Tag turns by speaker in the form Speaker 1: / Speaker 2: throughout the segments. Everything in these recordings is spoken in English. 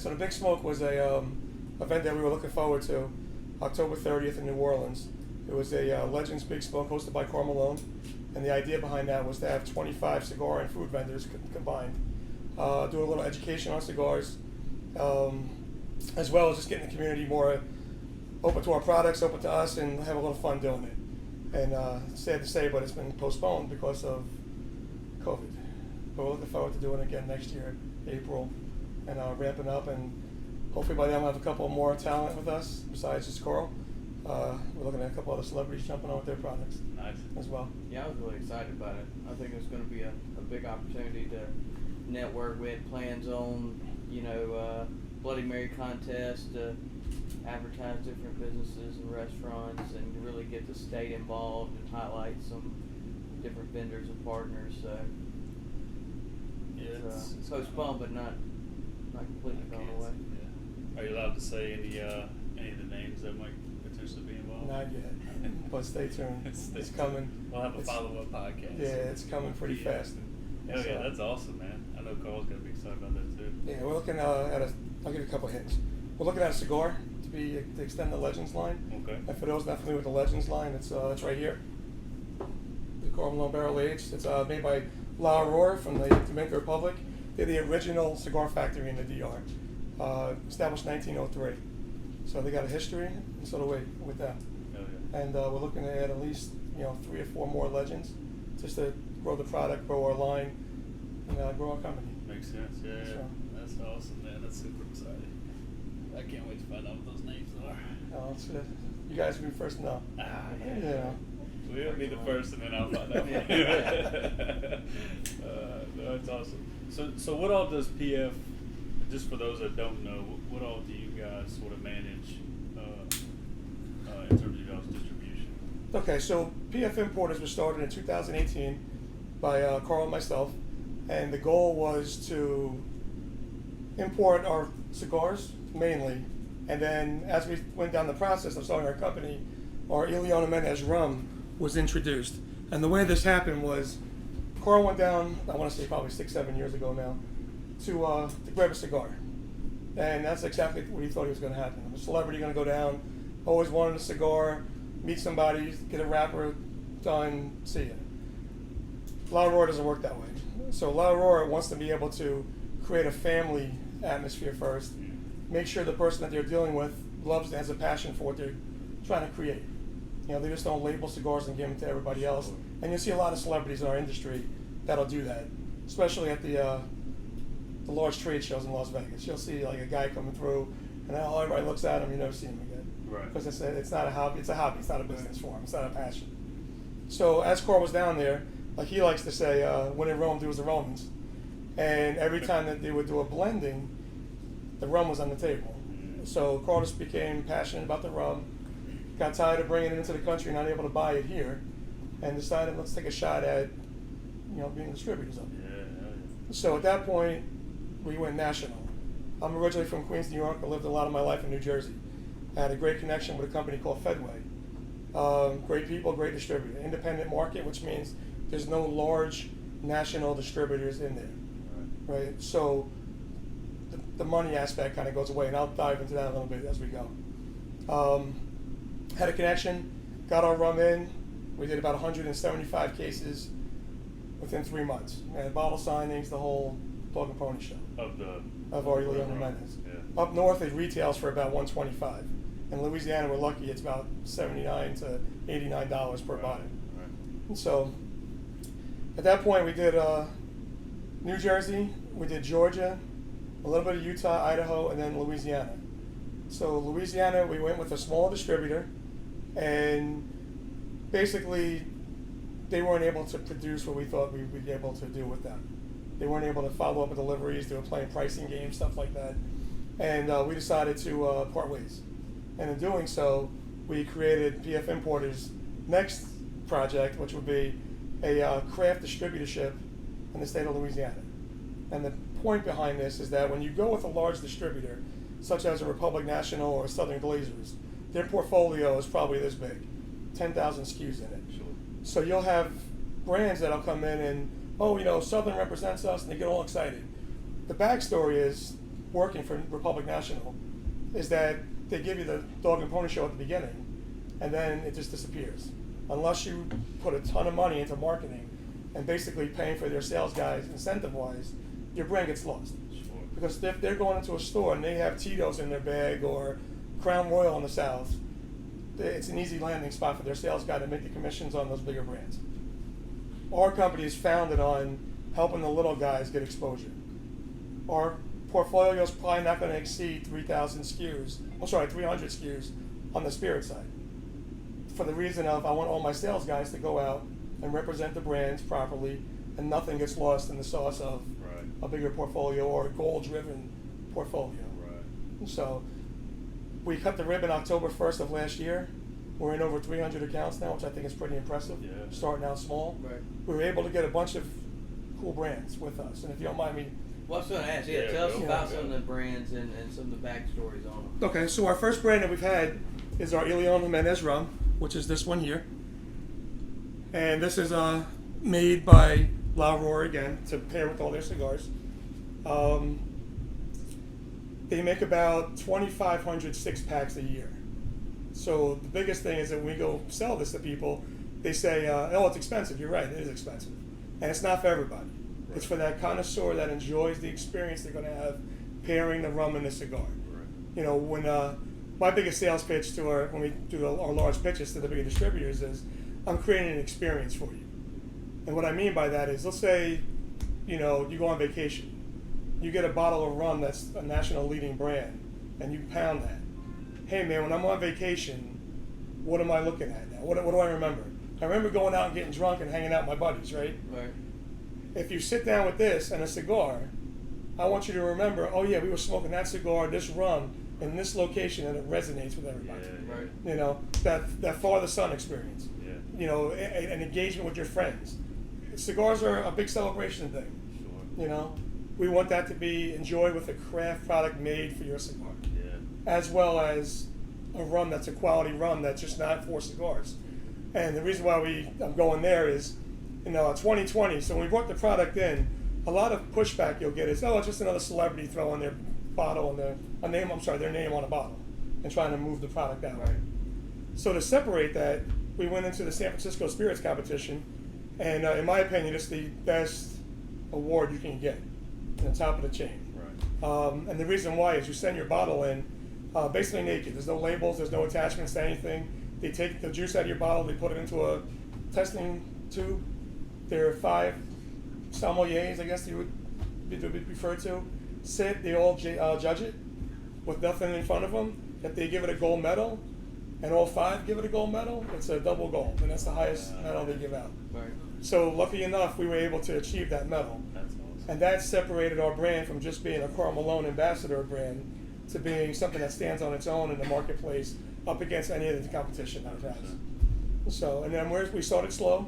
Speaker 1: So the Big Smoke was a event that we were looking forward to, October 30th in New Orleans. It was a Legends Big Smoke hosted by Karl Malone, and the idea behind that was to have 25 cigar and food vendors combined, do a little education on cigars, as well as just getting the community more open to our products, open to us, and have a little fun doing it. And sad to say, but it's been postponed because of COVID. But we're looking forward to doing it again next year, April, and ramping up. And hopefully by then we'll have a couple more talent with us besides just Karl. We're looking at a couple other celebrities jumping on with their products.
Speaker 2: Nice.
Speaker 1: As well.
Speaker 3: Yeah, I was really excited about it. I think it's going to be a big opportunity to network. We had plans on, Bloody Mary contest, to advertise different businesses and restaurants, and to really get the state involved and highlight some different vendors and partners. So
Speaker 2: Yeah,
Speaker 3: it's postponed, but not completely gone away.
Speaker 2: Yeah. Are you allowed to say any of the names that might potentially be involved?
Speaker 1: Not yet, but stay tuned. It's coming.
Speaker 2: We'll have a follow-up podcast.
Speaker 1: Yeah, it's coming pretty fast.
Speaker 2: Hell yeah, that's awesome, man. I know Carl's gonna be excited about that too.
Speaker 1: Yeah, we're looking I'll give you a couple hints. We're looking at a cigar to extend the Legends line.
Speaker 2: Okay.
Speaker 1: And for those not familiar with the Legends line, it's right here. The Karl Malone Barrel Aged. It's made by La Aurora from the Dominican Republic. They're the original cigar factory in the DR, established 1903. So they got a history, and so do we with that.
Speaker 2: Hell yeah.
Speaker 1: And we're looking to add at least 3 or 4 more Legends, just to grow the product, grow our line, and grow our company.
Speaker 2: Makes sense. Yeah,
Speaker 1: So.
Speaker 2: that's awesome, man. That's super exciting. I can't wait to find out what those names are.
Speaker 1: It's good. You guys will be first to know.
Speaker 2: Yeah. We'll be the first, and then I'll find out. No, that's awesome. So what all does PF? Just for those that don't know, what all do you guys sort of manage in terms of y'all's distribution?
Speaker 1: Okay, so PF Importers was started in 2018 by Karl and myself, and the goal was to import our cigars mainly, and then as we went down the process of starting our company, our Ileana Manez Rum was introduced. And the way this happened was Karl went down, I want to say probably 6-7 years ago now, to grab a cigar. And that's exactly what he thought he was going to happen. A celebrity going to go down, always wanted a cigar, meet somebody, get a wrapper done, see ya. La Aurora doesn't work that way. So La Aurora wants to be able to create a family atmosphere first, make sure the person that they're dealing with loves and has a passion for what they're trying to create. They just don't label cigars and give them to everybody else. And you'll see a lot of celebrities in our industry that'll do that, especially at the large trade shows in Las Vegas. You'll see like a guy coming through, and everybody looks at him, you never see him again.
Speaker 2: Right.
Speaker 1: Because it's not a hobby. It's a hobby. It's not a business for him. It's not a passion. So as Karl was down there, like he likes to say, when in Rome, do as the Romans. And every time that they would do a blending, the rum was on the table. So Karl just became passionate about the rum, got tired of bringing it into the country, not able to buy it here, and decided let's take a shot at, being distributors of it.
Speaker 2: Yeah.
Speaker 1: So at that point, we went national. I'm originally from Queens, New York. I lived a lot of my life in New Jersey. I had a great connection with a company called Fedway. Great people, great distributor. Independent market, which means there's no large national distributors in there, right? So the money aspect kind of goes away, and I'll dive into that a little bit as we go. Had a connection, got our rum in. We did about 175 cases within 3 months. And bottle signings, the whole dog and pony show. Of our Ileana Manez.
Speaker 2: Yeah.
Speaker 1: Up north, it retails for about $125. In Louisiana, we're lucky; it's about $79 to $89 per bottle.
Speaker 2: Right.
Speaker 1: So, at that point, we did New Jersey, we did Georgia, a little bit of Utah, Idaho, and then Louisiana. So Louisiana, we went with a small distributor, and basically, they weren't able to produce what we thought we would be able to do with them. They weren't able to follow up with deliveries. They were playing pricing games, stuff like that. And we decided to part ways. And in doing so, we created PF Importers' next project, which would be a craft distributorship in the state of Louisiana. And the point behind this is that when you go with a large distributor, such as a Republic National or Southern Glazers, their portfolio is probably this big, 10,000 SKUs in it.
Speaker 2: Sure.
Speaker 1: So you'll have brands that'll come in and, Southern represents us, and they get all excited. The backstory is working for Republic National is that they give you the dog and pony show at the beginning, and then it just disappears. Unless you put a ton of money into marketing and basically paying for their sales guys incentive-wise, your brand gets lost.
Speaker 2: Sure.
Speaker 1: Because if they're going into a store and they have Tito's in their bag or Crown Royal in the South, it's an easy landing spot for their sales guy to make the commissions on those bigger brands. Our company is founded on helping the little guys get exposure. Our portfolio is probably not going to exceed 300 SKUs on the spirit side. For the reason of I want all my sales guys to go out and represent the brands properly, and nothing gets lost in the sauce of
Speaker 2: Right.
Speaker 1: a bigger portfolio or a goal-driven portfolio.
Speaker 2: Right.
Speaker 1: So we cut the ribbon October 1st of last year. We're in over 300 accounts now, which I think is pretty impressive,
Speaker 2: Yeah.
Speaker 1: starting out small.
Speaker 3: Right.
Speaker 1: We were able to get a bunch of cool brands with us. And if you don't mind me.
Speaker 3: Well, I was going to ask,
Speaker 2: Yeah,
Speaker 3: tell us
Speaker 2: go
Speaker 3: about
Speaker 2: for it.
Speaker 3: some of the brands and some of the backstories on them.
Speaker 1: Okay, so our first brand that we've had is our Ileana Manez Rum, which is this one here. And this is made by La Aurora again to pair with all their cigars. They make about 2,500 six-packs a year. So the biggest thing is that when we go sell this to people, they say, oh, it's expensive. You're right, it is expensive. And it's not for everybody.
Speaker 2: Right.
Speaker 1: It's for that connoisseur that enjoys the experience they're going to have pairing the rum and the cigar.
Speaker 2: Right.
Speaker 1: You know, when my biggest sales pitch to when we do our large pitches to the bigger distributors is, I'm creating an experience for you. And what I mean by that is, let's say, you know, you go on vacation. You get a bottle of rum that's a national leading brand, and you pound that. Hey man, when I'm on vacation, what am I looking at now? What do I remember? I remember going out and getting drunk and hanging out with my buddies, right?
Speaker 3: Right.
Speaker 1: If you sit down with this and a cigar, I want you to remember, oh yeah, we were smoking that cigar, this rum, in this location, and it resonates with everybody.
Speaker 2: Yeah.
Speaker 3: Right.
Speaker 1: You know, that Father Son experience.
Speaker 2: Yeah.
Speaker 1: You know, an engagement with your friends. Cigars are a big celebration thing.
Speaker 2: Sure.
Speaker 1: You know, we want that to be enjoyed with a craft product made for your cigar,
Speaker 2: Yeah.
Speaker 1: as well as a rum that's a quality rum that's just not for cigars. And the reason why I'm going there is, you know, 2020. So when we brought the product in, a lot of pushback you'll get is, oh, it's just another celebrity throwing their bottle and their name on a bottle and trying to move the product out.
Speaker 3: Right.
Speaker 1: So to separate that, we went into the San Francisco Spirits Competition, and in my opinion, it's the best award you can get, on the top of the chain.
Speaker 2: Right.
Speaker 1: And the reason why is you send your bottle in basically naked. There's no labels, there's no attachments to anything. They take the juice out of your bottle, they put it into a testing tube. There are 5 sommeliers, I guess you would be referred to. They all judge it with nothing in front of them. If they give it a gold medal, and all 5 give it a gold medal, it's a double gold, and that's the highest medal they give out.
Speaker 3: Right.
Speaker 1: So lucky enough, we were able to achieve that medal.
Speaker 2: That's awesome.
Speaker 1: And that separated our brand from just being a Karl Malone ambassador brand to being something that stands on its own in the marketplace up against any of the competition that it has. So, and then we started slow.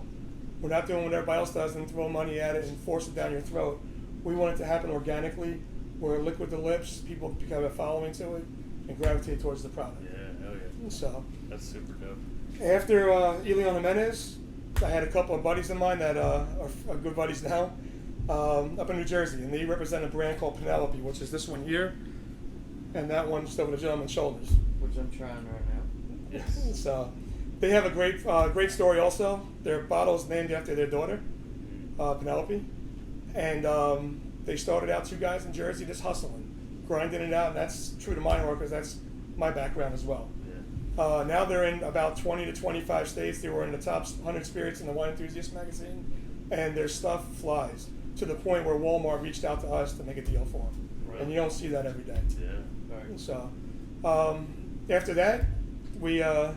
Speaker 1: We're not doing what everybody else does and throw money at it and force it down your throat. We want it to happen organically, where liquid to lips, people become a following to it and gravitate towards the product.
Speaker 2: Yeah, hell yeah.
Speaker 1: So,
Speaker 2: That's super dope.
Speaker 1: after Ileana Manez, I had a couple of buddies of mine that are good buddies now up in New Jersey, and they represent a brand called Penelope, which is this one here, and that one just over the gentleman's shoulders.
Speaker 3: Which I'm trying right now.
Speaker 2: Yes.
Speaker 1: So they have a great story also. Their bottle is named after their daughter, Penelope, and they started out 2 guys in Jersey just hustling, grinding it out, and that's true to my heart because that's my background as well.
Speaker 2: Yeah.
Speaker 1: Now they're in about 20 to 25 states. They were in the top 100 spirits in the Wine Enthusiast magazine, and their stuff flies to the point where Walmart reached out to us to make a deal for them.
Speaker 2: Right.
Speaker 1: And you don't see that every day.
Speaker 2: Yeah.
Speaker 3: Right.
Speaker 1: So after that, the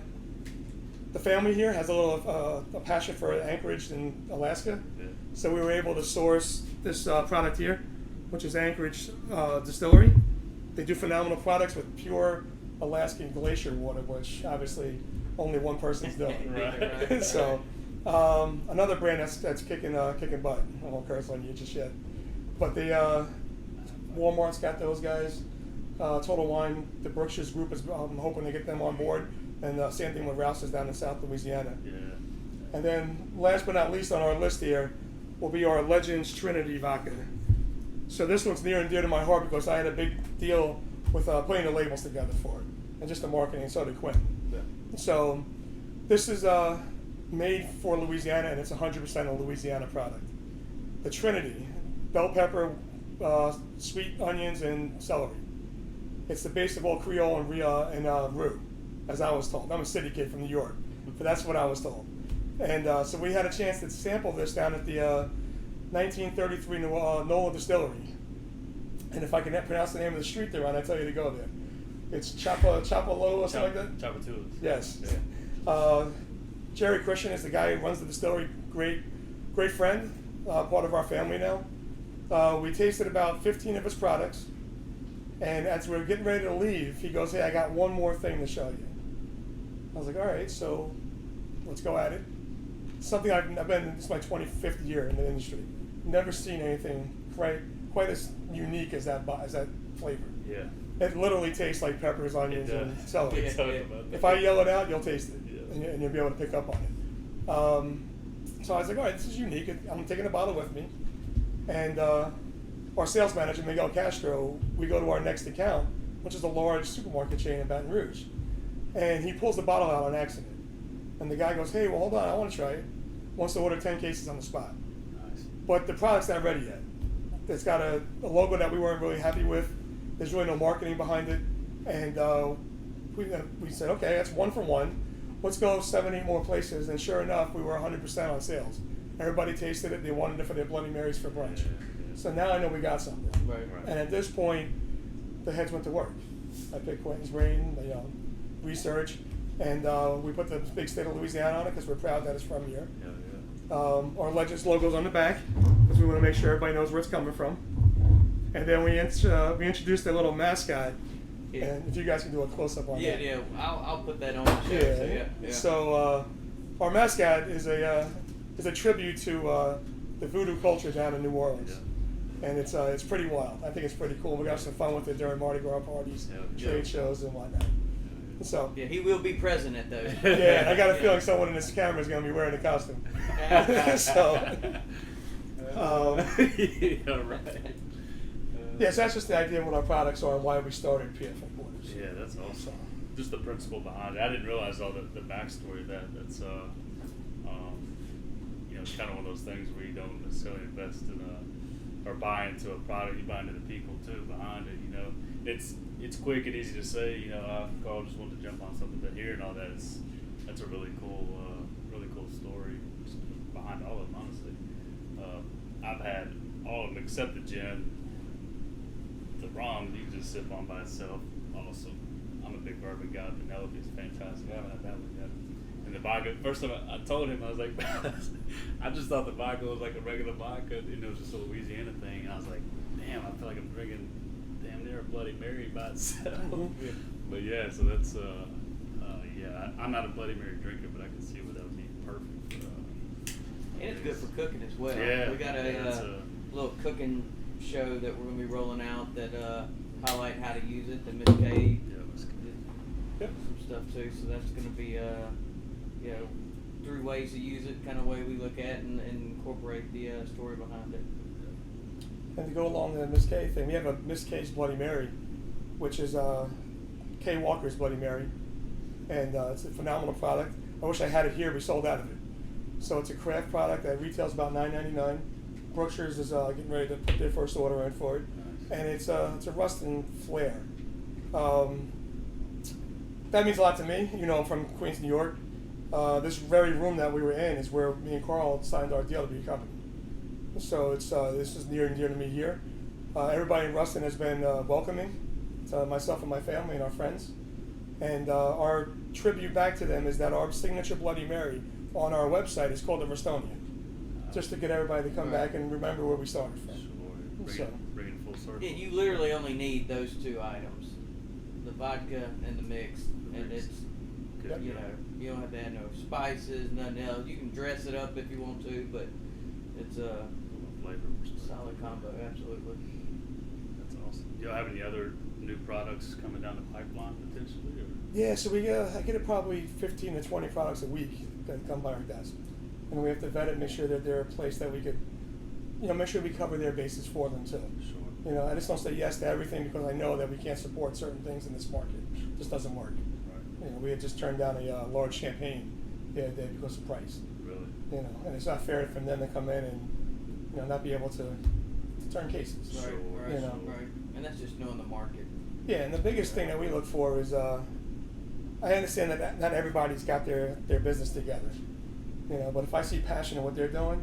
Speaker 1: family here has a passion for Anchorage in Alaska.
Speaker 2: Yeah.
Speaker 1: So we were able to source this product here, which is Anchorage Distillery. They do phenomenal products with pure Alaskan glacier water, which obviously only one person's doing.
Speaker 2: Right.
Speaker 1: So another brand that's kicking butt. I won't curse on you just yet, but Walmart's got those guys. Total Wine, the Berkshire's group is. I'm hoping to get them on board, and same thing with Rouse's down in South Louisiana.
Speaker 2: Yeah.
Speaker 1: And then last but not least on our list here will be our Legends Trinity Vodka. So this one's near and dear to my heart because I had a big deal with putting the labels together for it, and just the marketing, and so did Quentin.
Speaker 2: Yeah.
Speaker 1: So this is made for Louisiana, and it's 100% a Louisiana product. The Trinity, bell pepper, sweet onions, and celery. It's the base of all Creole and roux, as I was told. I'm a city kid from New York, but that's what I was told. And so we had a chance to sample this down at the 1933 NOLA Distillery. And if I can pronounce the name of the street they're on, I tell you to go there. It's Chapalo or something like that?
Speaker 2: Chapatulas.
Speaker 1: Yes.
Speaker 2: Yeah.
Speaker 1: Jerry Christian is the guy who runs the distillery. Great friend, part of our family now. We tasted about 15 of his products. And as we were getting ready to leave, he goes, "Hey, I got one more thing to show you." I was like, "All right, so let's go at it." Something I've been, this is my 25th year in the industry. Never seen anything quite as unique as that flavor.
Speaker 2: Yeah.
Speaker 1: It literally tastes like peppers, onions, and celery.
Speaker 2: Yeah.
Speaker 1: If I yell it out, you'll taste it,
Speaker 2: Yeah.
Speaker 1: and you'll be able to pick up on it. So I was like, all right, this is unique. I'm taking a bottle with me. And our sales manager, Miguel Castro, we go to our next account, which is a large supermarket chain in Baton Rouge. And he pulls the bottle out on accident. And the guy goes, "Hey, well, hold on, I want to try it." Wants to order 10 cases on the spot.
Speaker 2: Nice.
Speaker 1: But the product's not ready yet. It's got a logo that we weren't really happy with. There's really no marketing behind it. And we said, okay, that's 1 for 1. Let's go 7, 8 more places. And sure enough, we were 100% on sales. Everybody tasted it. They wanted it for their Bloody Marys for brunch.
Speaker 2: Yeah.
Speaker 1: So now I know we got something.
Speaker 3: Right.
Speaker 1: And at this point, the heads went to work. I picked Quentin's brain, research, and we put the big state of Louisiana on it because we're proud that it's from here.
Speaker 2: Yeah.
Speaker 1: Our Legends logo's on the back because we want to make sure everybody knows where it's coming from. And then we introduced a little mascot.
Speaker 3: Yeah.
Speaker 1: And if you guys can do a close-up on that.
Speaker 3: Yeah. I'll put that on the show. Yeah.
Speaker 1: So our mascot is a tribute to the voodoo culture down in New Orleans.
Speaker 2: Yeah.
Speaker 1: And it's pretty wild. I think it's pretty cool. We got some fun with it during Mardi Gras parties,
Speaker 2: Yeah.
Speaker 1: trade shows, and whatnot. So
Speaker 3: Yeah, he will be present at those.
Speaker 1: yeah, I got a feeling someone in this camera is going to be wearing a costume. So
Speaker 2: Yeah, right.
Speaker 1: yeah, so that's just the idea of what our products are and why we started PF Importers.
Speaker 2: Yeah, that's awesome. Just the principle behind it. I didn't realize all the backstory of that. That's it's kind of one of those things where you don't necessarily invest in or buy into a product. You buy into the people too behind it. It's quick and easy to say. Carl just wanted to jump on something, but hearing all that that's a really cool story behind all of them. Honestly, I've had all of them except the gin. The rum you can just sip on by itself. Awesome. I'm a big bourbon guy. Penelope is fantastic. I haven't had that one yet. And the vodka, first time I told him, I was like, I just thought the vodka was like a regular vodka, and it was just a Louisiana thing. And I was like, damn, I feel like I'm drinking damn near a Bloody Mary by itself. But yeah, so that's, I'm not a Bloody Mary drinker, but I can see where that would be perfect.
Speaker 3: And it's good for cooking as well.
Speaker 2: Yeah,
Speaker 3: We got a little cooking show that we're going to be rolling out that highlight how to use it. The Miss K
Speaker 1: Yep.
Speaker 3: some stuff too. So that's going to be 3 ways to use it, kind of way we look at and incorporate the story behind it.
Speaker 1: And to go along the Miss K thing, we have a Miss K's Bloody Mary, which is Kay Walker's Bloody Mary, and it's a phenomenal product. I wish I had it here. We sold out of it. So it's a craft product that retails about $9.99. Brookshire's is getting ready to put their first order in for it, and it's a rust and flare. That means a lot to me. I'm from Queens, New York. This very room that we were in is where me and Carl signed our deal to be a company. So this is near and dear to me here. Everybody in Ruston has been welcoming to myself and my family and our friends. And our tribute back to them is that our signature Bloody Mary on our website is called the Rustonian, just to get everybody to come back and remember where we started from.
Speaker 2: Sure. Bring it full circle.
Speaker 3: Yeah, you literally only need those 2 items, the vodka and the mix, and it's
Speaker 2: Good.
Speaker 3: you don't have to add no spices, nothing else. You can dress it up if you want to, but it's a
Speaker 2: Flavor.
Speaker 3: solid combo, absolutely.
Speaker 2: That's awesome. Do y'all have any other new products coming down the pipeline potentially? Or?
Speaker 1: Yeah, so I get it probably 15 to 20 products a week that come by our desk. And we have to vet it, make sure that they're a place that we could make sure we cover their bases for them too.
Speaker 2: Sure.
Speaker 1: I just don't say yes to everything because I know that we can't support certain things in this market. It just doesn't work.
Speaker 2: Right.
Speaker 1: We had just turned down a large champagne the other day because of price.
Speaker 2: Really.
Speaker 1: And it's not fair for them to come in and not be able to turn cases.
Speaker 3: Right,
Speaker 2: Sure.
Speaker 3: right. And that's just knowing the market.
Speaker 1: Yeah, and the biggest thing that we look for is I understand that not everybody's got their business together. But if I see passion in what they're doing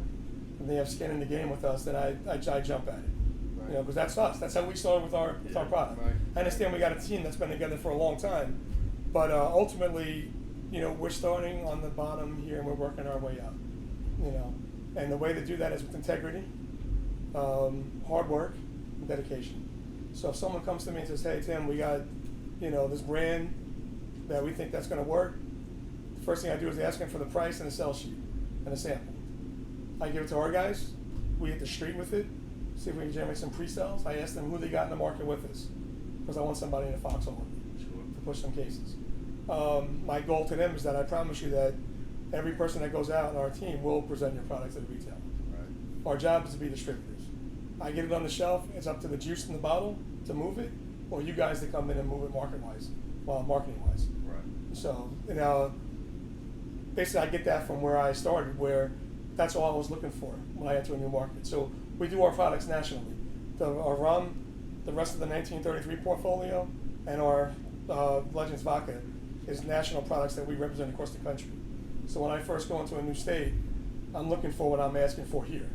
Speaker 1: and they have skin in the game with us, then I jump at it.
Speaker 3: Right.
Speaker 1: Because that's us. That's how we started with our product.
Speaker 3: Right.
Speaker 1: I understand we got a team that's been together for a long time, but ultimately, we're starting on the bottom here and we're working our way up. And the way to do that is with integrity, hard work, and dedication. So if someone comes to me and says, "Hey Tim, we got this brand that we think that's going to work," the first thing I do is ask them for the price and a sell sheet and a sample. I give it to our guys. We hit the street with it. See if we can generate some pre-sales. I ask them who they got in the market with us because I want somebody in the foxhole to push some cases. My goal to them is that I promise you that every person that goes out on our team will present your product to the retailer.
Speaker 2: Right.
Speaker 1: Our job is to be distributors. I get it on the shelf. It's up to the juice in the bottle to move it, or you guys to come in and move it marketing-wise.
Speaker 2: Right.
Speaker 1: So, basically I get that from where I started, where that's all I was looking for when I entered a new market. So we do our products nationally. Our rum, the rest of the 1933 portfolio, and our Legends Vodka is national products that we represent across the country. So when I first go into a new state, I'm looking for what I'm asking for here.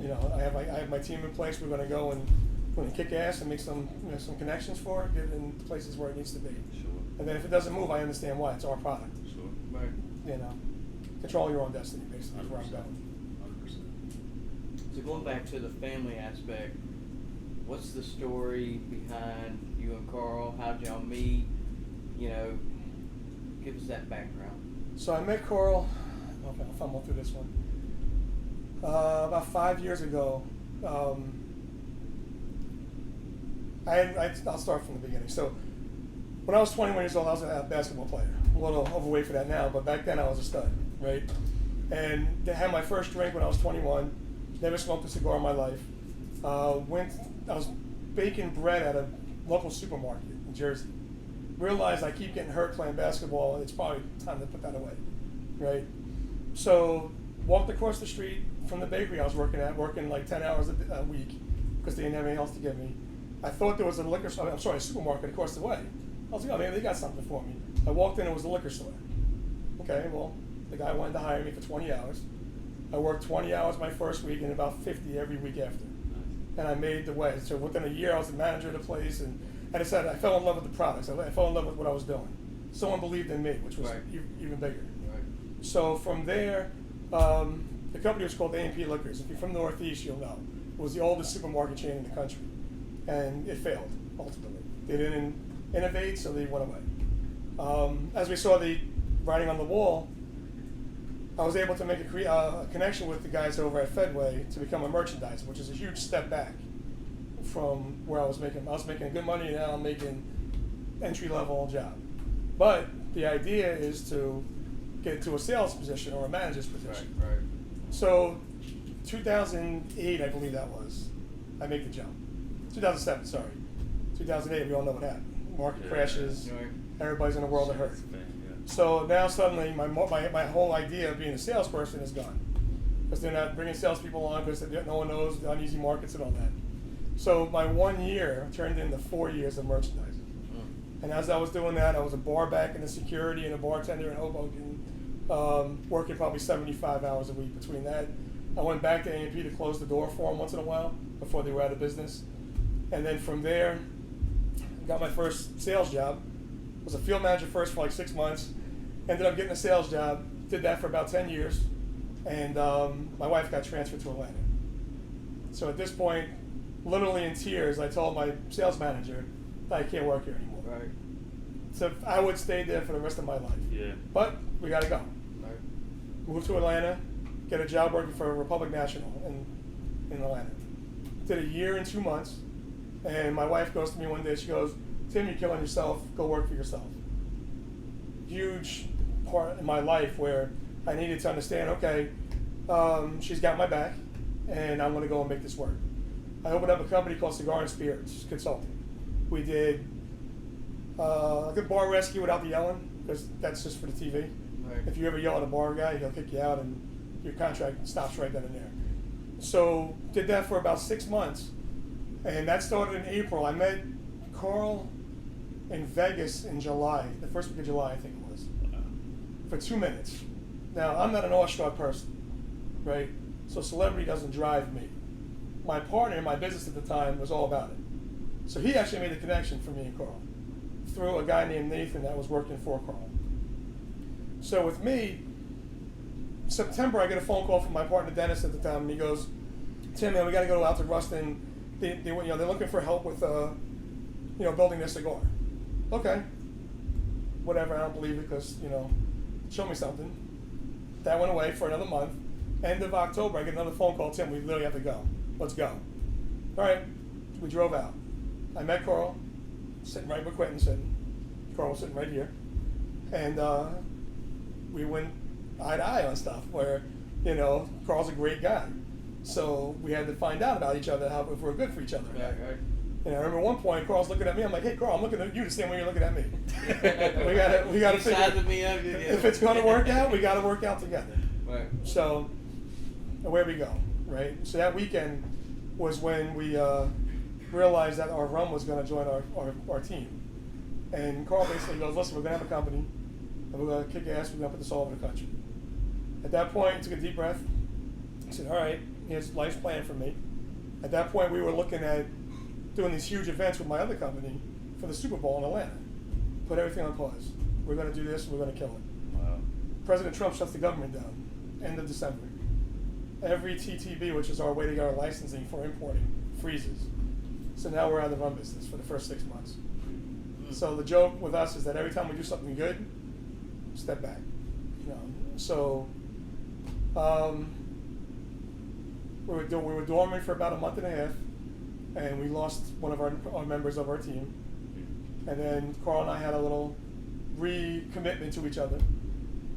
Speaker 1: I have my team in place. We're going to go and kick ass and make some connections for it, get it in places where it needs to be.
Speaker 2: Sure.
Speaker 1: And then if it doesn't move, I understand why. It's our product.
Speaker 2: Sure.
Speaker 3: Right.
Speaker 1: Control your own destiny, basically, is where I'm
Speaker 2: 100%.
Speaker 1: going.
Speaker 2: 100%.
Speaker 3: So going back to the family aspect, what's the story behind you and Karl? How'd y'all meet? Give us that background.
Speaker 1: So I met Karl, okay, I'll fumble through this one, about 5 years ago. I'll start from the beginning. So when I was 21 years old, I was a basketball player. A little overweight for that now, but back then I was a stud, right? And I had my first drink when I was 21. Never smoked a cigar in my life. I was baking bread at a local supermarket in Jersey. Realized I keep getting hurt playing basketball, and it's probably time to put that away, right? So walked across the street from the bakery I was working like 10 hours a week because they didn't have anything else to give me. I thought there was a supermarket across the way. I was like, oh, maybe they got something for me. I walked in, it was a liquor store. Okay, well, the guy wanted to hire me for 20 hours. I worked 20 hours my first week and about 50 every week after. And I made the way. So within a year, I was the manager of the place. And I said, I fell in love with the products. I fell in love with what I was doing. Someone believed in me, which was
Speaker 3: Right.
Speaker 1: even bigger.
Speaker 3: Right.
Speaker 1: So from there, the company was called A&P Liquors. If you're from the Northeast, you'll know. It was the oldest supermarket chain in the country. And it failed, ultimately. They didn't innovate, so they went away. As we saw the writing on the wall, I was able to make a connection with the guys over at Fedway to become a merchandiser, which is a huge step back from where I was making. I was making good money, and now I'm making entry-level job. But the idea is to get to a sales position or a manager's position.
Speaker 3: Right.
Speaker 1: So 2008, I believe that was, I make the jump. 2007, sorry. 2008, we all know what happened. Market crashes,
Speaker 3: Right.
Speaker 1: everybody's in a world of hurt.
Speaker 2: Thing, yeah.
Speaker 1: So now suddenly my whole idea of being a salesperson is gone. Because they're not bringing salespeople on because no one knows the uneasy markets and all that. So my 1 year turned into 4 years of merchandising. And as I was doing that, I was a bar back in the security and a bartender in Hoboken, working probably 75 hours a week between that. I went back to A&P to close the door for them once in a while before they were out of business. And then from there, got my first sales job. Was a field manager first for like 6 months. Ended up getting a sales job. Did that for about 10 years. And my wife got transferred to Atlanta. So at this point, literally in tears, I told my sales manager that I can't work here anymore.
Speaker 3: Right.
Speaker 1: So I would stay there for the rest of my life.
Speaker 2: Yeah.
Speaker 1: But we got to go.
Speaker 3: Right.
Speaker 1: Moved to Atlanta, get a job working for Republic National in Atlanta. Did a year and 2 months. And my wife goes to me one day, she goes, Tim, you're killing yourself, go work for yourself. Huge part in my life where I needed to understand, okay, she's got my back, and I'm going to go and make this work. I opened up a company called Cigar and Spirits Consulting. We did a good bar rescue without the yelling, because that's just for the TV.
Speaker 3: Right.
Speaker 1: If you ever yell at a bar guy, he'll kick you out and your contract stops right then and there. So did that for about 6 months, and that started in April. I met Karl in Vegas in July, the first week of July, I think it was, for 2 minutes. Now, I'm not an awestruck person, right? So celebrity doesn't drive me. My partner in my business at the time was all about it. So he actually made the connection for me and Karl through a guy named Nathan that was working for Karl. So with me, September, I get a phone call from my partner Dennis at the time, and he goes, "Tim, man, we got to go out to Ruston. They're looking for help with, building this cigar." Okay, whatever. I don't believe it because show me something. That went away for another month. End of October, I get another phone call. "Tim, we literally have to go. Let's go." All right, we drove out. I met Karl, sitting right where Quentin sitting. Karl was sitting right here, and we went eye to eye on stuff where, Karl's a great guy. So we had to find out about each other, if we're good for each other.
Speaker 3: Right.
Speaker 1: And I remember at one point, Karl's looking at me. I'm like, "Hey, Karl, I'm looking at you the same way you're looking at me. we gotta
Speaker 3: You
Speaker 1: figure
Speaker 3: sizing me up, yeah.
Speaker 1: if it's gonna work out, we gotta work out together."
Speaker 3: Right.
Speaker 1: So away we go, right? So that weekend was when we realized that our rum was gonna join our team. And Karl basically goes, "Listen, we're gonna have a company, and we're gonna kick ass. We're gonna put this all over the country." At that point, I took a deep breath. I said, "All right, here's life's plan for me." At that point, we were looking at doing these huge events with my other company for the Super Bowl in Atlanta. Put everything on pause. We're going to do this, and we're going to kill it.
Speaker 2: Wow.
Speaker 1: President Trump shuts the government down, end of December. Every TTB, which is our way to get our licensing for importing, freezes. So now we're out of the rum business for the first 6 months. So the joke with us is that every time we do something good, step back. So we were dormant for about a month and a half, and we lost one of our members of our team. And then Karl and I had a little recommitment to each other,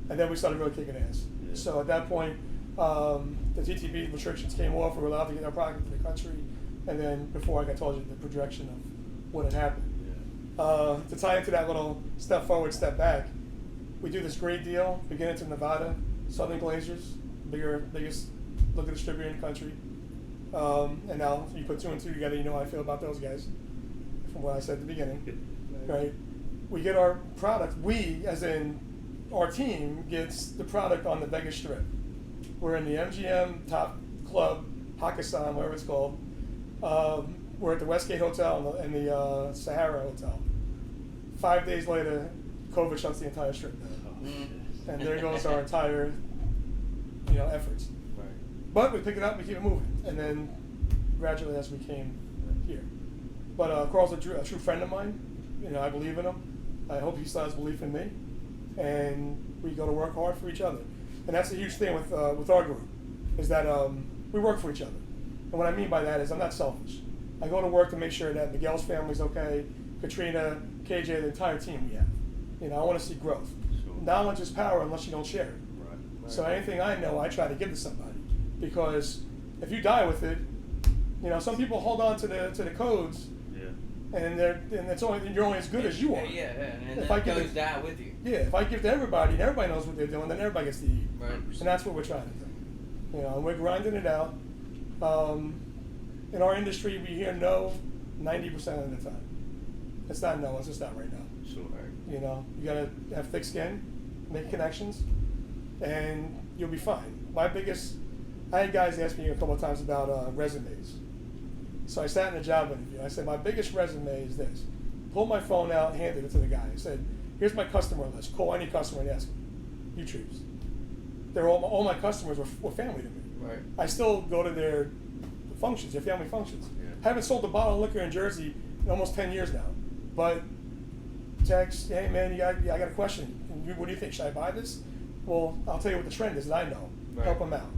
Speaker 1: and then we started really kicking ass.
Speaker 2: Yeah.
Speaker 1: So at that point, the TTB restrictions came off. We were allowed to get our product into the country, and then before, like I told you, the projection of what had happened.
Speaker 2: Yeah.
Speaker 1: To tie into that little step forward, step back, we do this great deal. We get into Nevada, Southern Glazers, biggest liquor distributor in the country. And now you put 2 and 2 together, you know how I feel about those guys from what I said at the beginning, right? We get our product, we, as in our team, gets the product on the Vegas Strip. We're in the MGM Top Club, Hakkasan, whatever it's called. We're at the Westgate Hotel and the Sahara Hotel. 5 days later, COVID shuts the entire strip down. And there goes our entire, efforts.
Speaker 3: Right.
Speaker 1: But we pick it up, we keep it moving, and then gradually as we came here. But Karl's a true friend of mine. I believe in him. I hope he still has belief in me, and we go to work hard for each other. And that's a huge thing with our group, is that we work for each other. And what I mean by that is I'm not selfish. I go to work to make sure that Miguel's family's okay, Katrina, KJ, the entire team we have. I want to see growth.
Speaker 2: Sure.
Speaker 1: Knowledge is power unless you don't share it.
Speaker 2: Right.
Speaker 1: So anything I know, I try to give to somebody, because if you die with it, some people hold on to the codes,
Speaker 2: Yeah.
Speaker 1: and you're only as good as you are.
Speaker 3: Yeah, and
Speaker 1: If
Speaker 3: then
Speaker 1: I give
Speaker 3: goes
Speaker 1: it-
Speaker 3: die with you.
Speaker 1: Yeah, if I give to everybody and everybody knows what they're doing, then everybody gets to eat.
Speaker 3: Right.
Speaker 1: And that's what we're trying to do. And we're grinding it out. In our industry, we hear no 90% of the time. It's not no, it's just not right now.
Speaker 2: Sure.
Speaker 1: You gotta have thick skin, make connections, and you'll be fine. I had guys ask me a couple of times about resumes. So I sat in a job interview. I said, my biggest resume is this. Pulled my phone out, handed it to the guy. I said, here's my customer list. Call any customer and ask them. You choose. All my customers were family to me.
Speaker 3: Right.
Speaker 1: I still go to their functions, their family functions.
Speaker 2: Yeah.
Speaker 1: Haven't sold a bottle of liquor in Jersey in almost 10 years now. But text, hey man, I got a question. What do you think? Should I buy this? Well, I'll tell you what the trend is, and I know.
Speaker 3: Right.
Speaker 1: Help them out.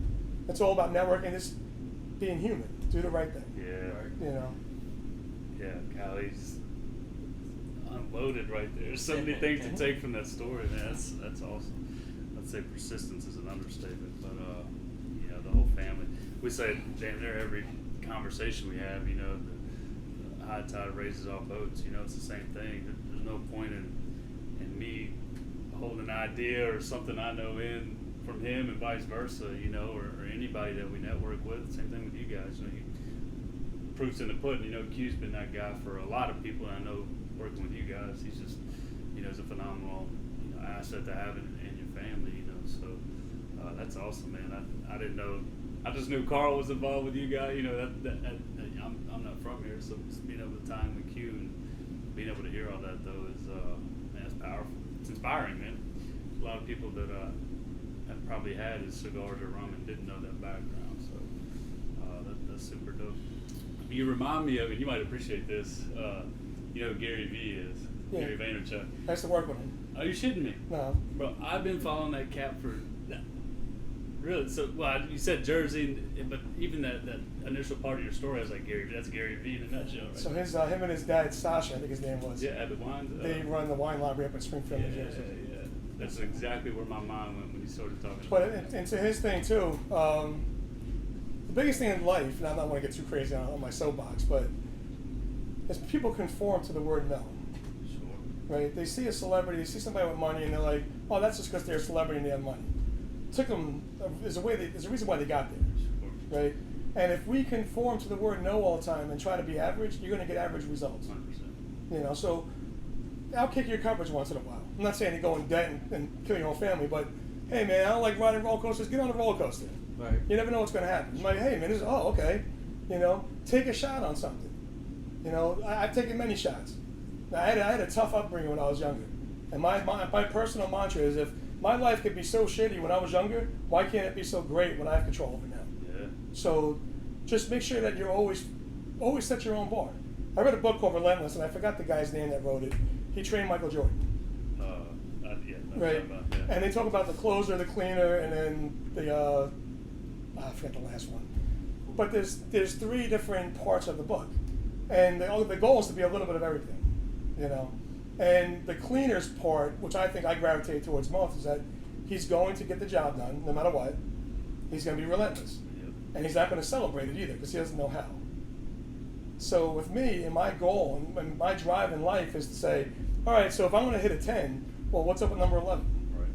Speaker 1: It's all about networking, just being human. Do the right thing.
Speaker 2: Yeah. Yeah, Callie's unloaded right there. So many things to take from that story, man. That's awesome. I'd say persistence is an understatement, but the whole family. we say damn near every conversation we have, you know, the high tide raises all boats. You know, it's the same thing. There's no point in me holding an idea or something I know in from him and vice versa, you know, or anybody that we network with. Same thing with you guys. You know, proof's in the pudding. You know, Q's been that guy for a lot of people, and I know working with you guys, he's just, you know, is a phenomenal, you know, asset to have in your family. You know, so that's awesome, man. I didn't know. I just knew Karl was involved with you guys. You know, I'm not from here, so just being able to time with Q and being able to hear all that though is man, it's powerful. It's inspiring, man. A lot of people that have probably had his cigars or rum and didn't know that background, so that's super dope. You remind me of, and you might appreciate this. You know who Gary V is?
Speaker 1: Yeah.
Speaker 2: Gary Vaynerchuk.
Speaker 1: I used to work with him.
Speaker 2: Are you shitting me?
Speaker 1: No.
Speaker 2: Bro, I've been following that cat for really. So, well, you said Jersey, but even that initial part of your story, I was like, that's Gary V in a nutshell, right?
Speaker 1: So him and his dad, Sasha, I think his name was.
Speaker 2: Yeah, Abbott Wines.
Speaker 1: They run the wine library up in Springfield, New Jersey.
Speaker 2: Yeah. That's exactly where my mind went when you started talking
Speaker 1: But
Speaker 2: about that.
Speaker 1: and to his thing too, the biggest thing in life, and I don't want to get too crazy on my soapbox, but is people conform to the word no.
Speaker 2: Sure.
Speaker 1: Right? They see a celebrity, they see somebody with money, and they're like, "Oh, that's just because they're a celebrity and they have money." Took them. There's a reason why they got there,
Speaker 2: Sure.
Speaker 1: right? And if we conform to the word no all the time and try to be average, you're going to get average results.
Speaker 2: 100%.
Speaker 1: You know, so I'll kick your coverage once in a while. I'm not saying to go in debt and kill your whole family, but hey, man, I don't like riding roller coasters. Get on the roller coaster.
Speaker 3: Right.
Speaker 1: You never know what's going to happen. You might, hey, man, okay. You know, take a shot on something. You know, I've taken many shots. Now, I had a tough upbringing when I was younger. And my personal mantra is, if my life could be so shitty when I was younger, why can't it be so great when I have control of it now?
Speaker 2: Yeah.
Speaker 1: So just make sure that you're always set your own bar. I read a book called Relentless, and I forgot the guy's name that wrote it. He trained Michael Jordan.
Speaker 2: Yeah.
Speaker 1: Right.
Speaker 2: About, yeah.
Speaker 1: And they talk about the closer, the cleaner, and then the I forget the last one. But there's 3 different parts of the book, and the goal is to be a little bit of everything, you know. And the cleaner's part, which I think I gravitate towards most, is that he's going to get the job done no matter what. He's going to be relentless,
Speaker 2: Yep.
Speaker 1: and he's not going to celebrate it either because he doesn't know how. So with me, and my goal and my drive in life is to say, all right, so if I'm going to hit a 10, well, what's up with number 11?
Speaker 2: Right.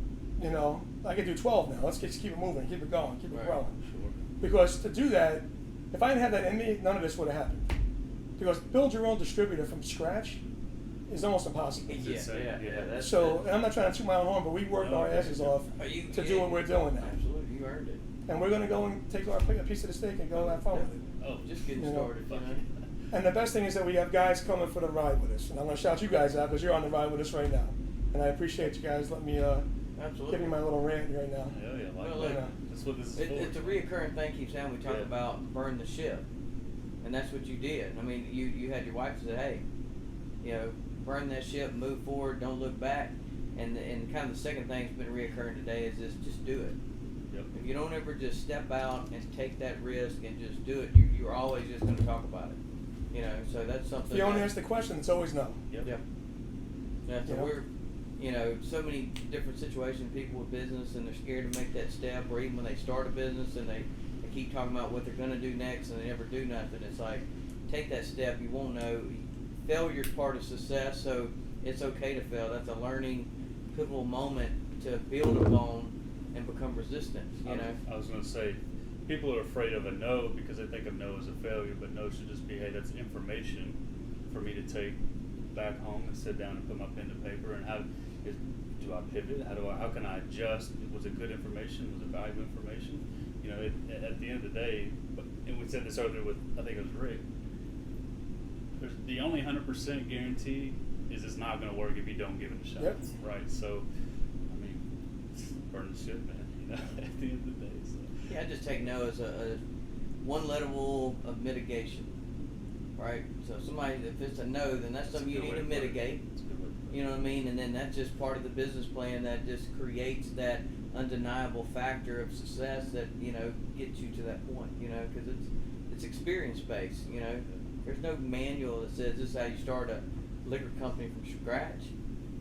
Speaker 1: You know, I can do 12 now. Let's just keep it moving, keep it going, keep it growing.
Speaker 2: Sure.
Speaker 1: Because to do that, if I didn't have that in me, none of this would have happened. Because build your own distributor from scratch is almost impossible.
Speaker 3: Yeah. That's
Speaker 1: So, and I'm not trying to toot my own horn, but we worked our asses off
Speaker 3: You
Speaker 1: do what we're doing now.
Speaker 3: Absolutely, you earned it.
Speaker 1: And we're going to go and take a piece of the steak and go have fun with it.
Speaker 2: Oh,
Speaker 3: Just getting
Speaker 1: You know,
Speaker 3: started, you know.
Speaker 1: And the best thing is that we have guys coming for the ride with us. And I'm going to shout you guys out because you're on the ride with us right now. And I appreciate you guys letting me
Speaker 3: Absolutely.
Speaker 1: give me my little rant right now.
Speaker 2: Yeah, like
Speaker 3: Well,
Speaker 2: that.
Speaker 1: look,
Speaker 2: That's what this is for.
Speaker 3: It's a reoccurring thing keeps saying. We talk
Speaker 2: Yeah.
Speaker 3: about burn the ship, and that's what you did. I mean, you had your wife say, hey, you know, burn that ship, move forward, don't look back. And kind of the second thing that's been reoccurring today is just do it.
Speaker 2: Yep.
Speaker 3: If you don't ever just step out and take that risk and just do it, you're always just going to talk about it. You know, so that's something.
Speaker 1: If you only
Speaker 3: that-
Speaker 1: ask the question, it's always no.
Speaker 2: Yep.
Speaker 3: Yeah. Yeah, so
Speaker 1: You know?
Speaker 3: we're, you know, so many different situations, people with business, and they're scared to make that step, or even when they start a business and they keep talking about what they're going to do next and they never do nothing. It's like, take that step, you won't know. Failure's part of success, so it's okay to fail. That's a learning, pivotal moment to build upon and become resistant, you know.
Speaker 2: I was going to say, people are afraid of a no because they think of no as a failure, but no should just be, hey, that's information for me to take back home and sit down and put my pen to paper. And do I pivot? How can I adjust? Was it good information? Was it valuable information? You know, at the end of the day, and we said this earlier with, I think it was Rick, the only 100% guarantee is it's not going to work if you don't give it a shot.
Speaker 1: Yep.
Speaker 2: Right? So, I mean, burn the shit, man, you know, at the end of the day. So.
Speaker 3: Yeah, I just take no as a one level of mitigation, right? So somebody, if it's a no, then that's something you need to mitigate. You know what I mean? And then that's just part of the business plan that just creates that undeniable factor of success that, you know, gets you to that point, you know, because it's experience based, you know. There's no manual that says this is how you start a liquor company from scratch,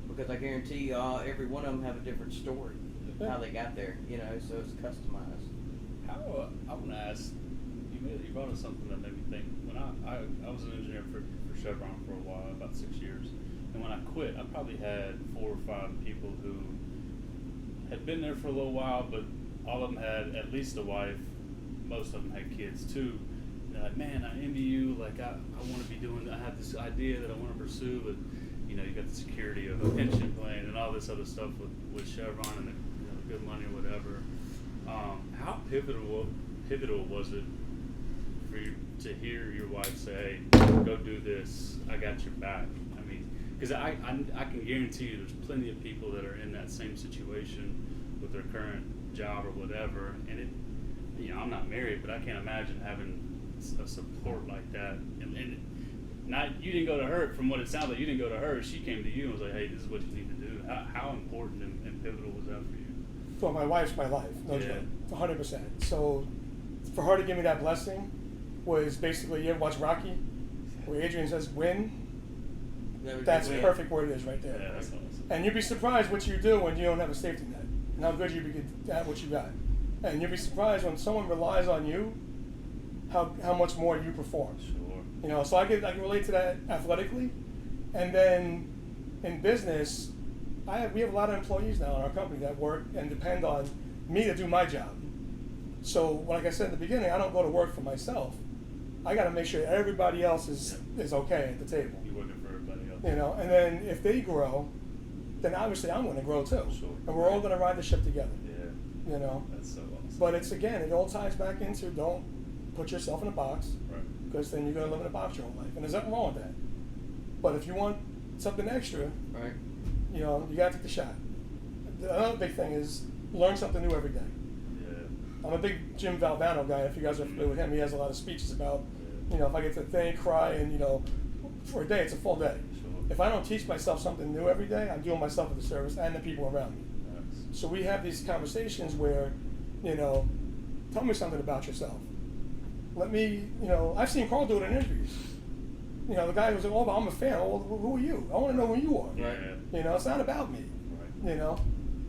Speaker 3: because I guarantee you every one of them have a different story, how they got there, you know, so it's customized.
Speaker 2: How I want to ask, You brought up something that made me think. When I was an engineer for Chevron for a while, about 6 years, and when I quit, I probably had 4 or 5 people who had been there for a little while, but all of them had at least a wife. Most of them had kids too. And they're like, man, I envy you. Like, I want to be doing. I have this idea that I want to pursue, but you know, you got the security of a pension plan and all this other stuff with Chevron and the good money or whatever. How pivotal was it for you to hear your wife say, hey, go do this, I got your back? I mean, because I can guarantee you there's plenty of people that are in that same situation with their current job or whatever, and it, you know, I'm not married, but I can't imagine having a support like that. And not, you didn't go to her, from what it sounds like, you didn't go to her, she came to you and was like, hey, this is what you need to do. How important and pivotal was that for you?
Speaker 1: Well, my wife's my life, no joke, 100%. So for her to give me that blessing was basically, you ever watch Rocky, where Adrian says win? That's the perfect word it is right there.
Speaker 2: Yeah, that's awesome.
Speaker 1: And you'd be surprised what you do when you don't have a safety net, and how good you be at what you got. And you'd be surprised when someone relies on you, how much more you perform.
Speaker 2: Sure.
Speaker 1: You know, so I can relate to that athletically. And then in business, we have a lot of employees now in our company that work and depend on me to do my job. So like I said in the beginning, I don't go to work for myself. I got to make sure everybody else is okay at the table.
Speaker 2: You're working for everybody else.
Speaker 1: You know, and then if they grow, then obviously I'm going to grow too.
Speaker 2: Sure.
Speaker 1: And we're all going to ride the ship together.
Speaker 2: Yeah.
Speaker 1: You know.
Speaker 2: That's so awesome.
Speaker 1: But it's, again, it all ties back into don't put yourself in a box,
Speaker 2: right.
Speaker 1: because then you're going to live in a box your whole life. And there's nothing wrong with that. But if you want something extra,
Speaker 3: Right.
Speaker 1: you know, you got to take the shot. Another big thing is learn something new every day.
Speaker 2: Yeah.
Speaker 1: I'm a big Jim Valvano guy. If you guys are familiar with him, he has a lot of speeches about, you know, if I get to think, cry, and, you know, for a day, it's a full day.
Speaker 2: Sure.
Speaker 1: If I don't teach myself something new every day, I'm doing myself a disservice and the people around me.
Speaker 2: Nice.
Speaker 1: So we have these conversations where, you know, tell me something about yourself. Let me, you know, I've seen Karl do it in interviews. You know, the guy was like, oh, but I'm a fan. Oh, well, who are you? I want to know who you are.
Speaker 2: Right.
Speaker 1: You know, it's not about me.
Speaker 2: Right.
Speaker 1: You know,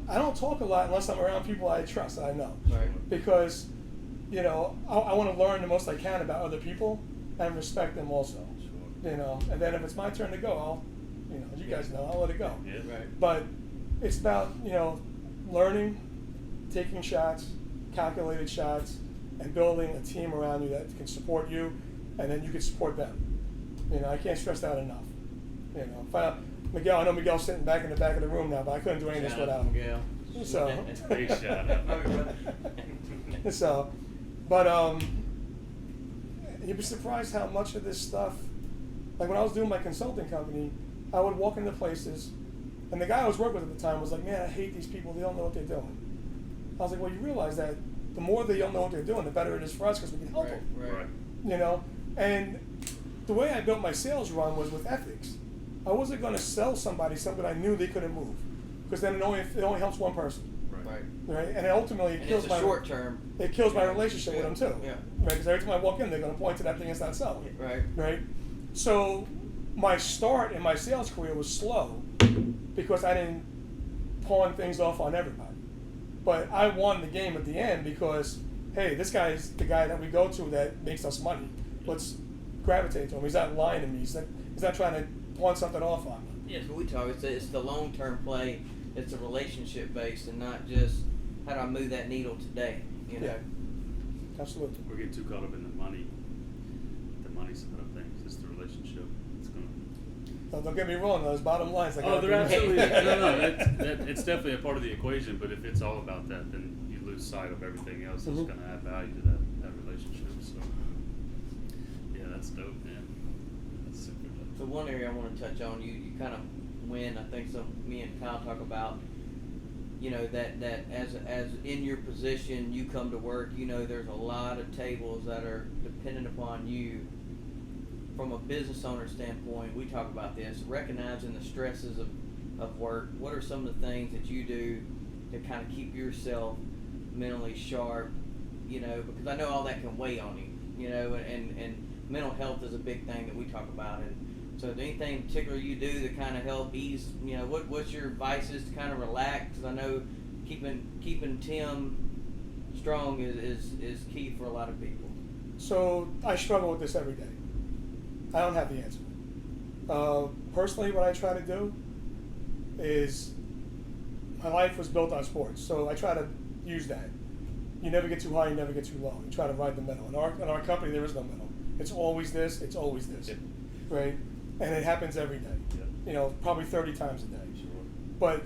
Speaker 1: I don't talk a lot unless I'm around people I trust, that I know.
Speaker 3: Right.
Speaker 1: Because, you know, I want to learn the most I can about other people and respect them also.
Speaker 2: Sure.
Speaker 1: You know, and then if it's my turn to go, I'll, you know, as you guys know, I'll let it go.
Speaker 2: Yeah.
Speaker 3: Right.
Speaker 1: But it's about, you know, learning, taking shots, calculated shots, and building a team around you that can support you, and then you can support them. You know, I can't stress that enough. You know, Miguel, I know Miguel's sitting back in the back of the room now, but I couldn't do any of this
Speaker 3: Shout out
Speaker 1: without
Speaker 3: to
Speaker 1: him.
Speaker 3: Miguel.
Speaker 1: So,
Speaker 2: Big shout out.
Speaker 1: so, but you'd be surprised how much of this stuff, like when I was doing my consulting company, I would walk into places, and the guy I was working with at the time was like, man, I hate these people, they don't know what they're doing. I was like, well, you realize that the more they don't know what they're doing, the better it is for us because we can help them.
Speaker 3: Right.
Speaker 1: You know, and the way I built my sales run was with ethics. I wasn't going to sell somebody something I knew they couldn't move, because then it only helps one person,
Speaker 3: Right.
Speaker 1: right? And ultimately it
Speaker 3: And
Speaker 1: kills
Speaker 3: it's a
Speaker 1: my
Speaker 3: short term.
Speaker 1: it kills my relationship with them too,
Speaker 3: Yeah.
Speaker 1: right? Because every time I walk in, they're going to point to that thing it's not selling,
Speaker 3: Right.
Speaker 1: right? So my start in my sales career was slow because I didn't pawn things off on everybody. But I won the game at the end because, hey, this guy is the guy that we go to that makes us money. Let's gravitate to him. He's not lying to me. He's not trying to pawn something off on me.
Speaker 3: Yes, but we talk. It's the long term play. It's a relationship based, and not just how do I move that needle today. You know.
Speaker 1: Yeah. Absolutely.
Speaker 2: We're getting too caught up in the money side of things. It's the relationship. It's gonna.
Speaker 1: Don't get me wrong, those bottom lines.
Speaker 2: Oh, they're absolutely. No. It's definitely a part of the equation. But if it's all about that, then you lose sight of everything else that's going to add value to that relationship. So, yeah, that's dope, man. That's super dope.
Speaker 3: So one area I want to touch on, you kind of win. I think me and Kyle talk about, you know, that as in your position, you come to work. You know, there's a lot of tables that are dependent upon you. From a business owner standpoint, we talk about this, recognizing the stresses of work. What are some of the things that you do to kind of keep yourself mentally sharp, you know, because I know all that can weigh on you, you know, and mental health is a big thing that we talk about. And so is there anything in particular you do to kind of help ease, you know, what's your advices to kind of relax? Because I know keeping Tim strong is key for a lot of people.
Speaker 1: So I struggle with this every day. I don't have the answer. Personally, what I try to do is, my life was built on sports, so I try to use that. You never get too high, you never get too low. You try to ride the middle. In our company, there is no middle. It's always this, it's always this, right? And it happens every day.
Speaker 2: Yeah.
Speaker 1: You know, probably 30 times a day.
Speaker 2: Sure.
Speaker 1: But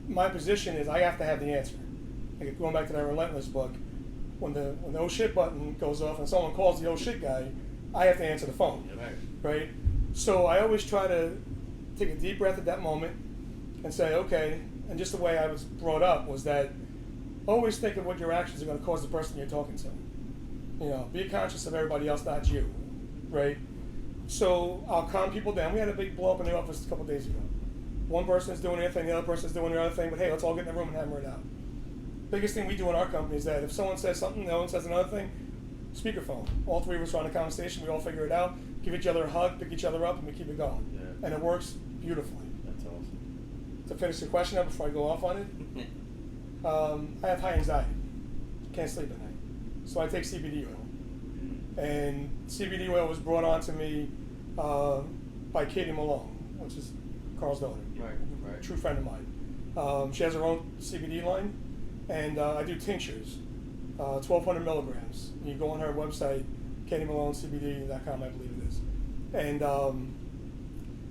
Speaker 1: my position is I have to have the answer. Like going back to that Relentless book, when the oh shit button goes off and someone calls the oh shit guy, I have to answer the phone, right? So I always try to take a deep breath at that moment and say, okay, and just the way I was brought up was that always think of what your actions are going to cause the person you're talking to. You know, be conscious of everybody else, not you, right? So I'll calm people down. We had a big blow up in the office a couple days ago. One person's doing their thing, the other person's doing their other thing, but hey, let's all get in the room and hammer it out. Biggest thing we do in our company is that if someone says something, no one says another thing, speakerphone. All three of us are on a conversation, we all figure it out, give each other a hug, pick each other up, and we keep it going.
Speaker 2: Yeah.
Speaker 1: And it works beautifully.
Speaker 2: That's awesome.
Speaker 1: To finish the question up before I go off on it, I have high anxiety. Can't sleep at night. So I take CBD oil. And CBD oil was brought on to me by Katie Malone, which is Carl's daughter.
Speaker 3: Right.
Speaker 1: True friend of mine. She has her own CBD line, and I do tinctures, 1,200 milligrams. You go on her website, KatieMaloneCBD.com, I believe it is. And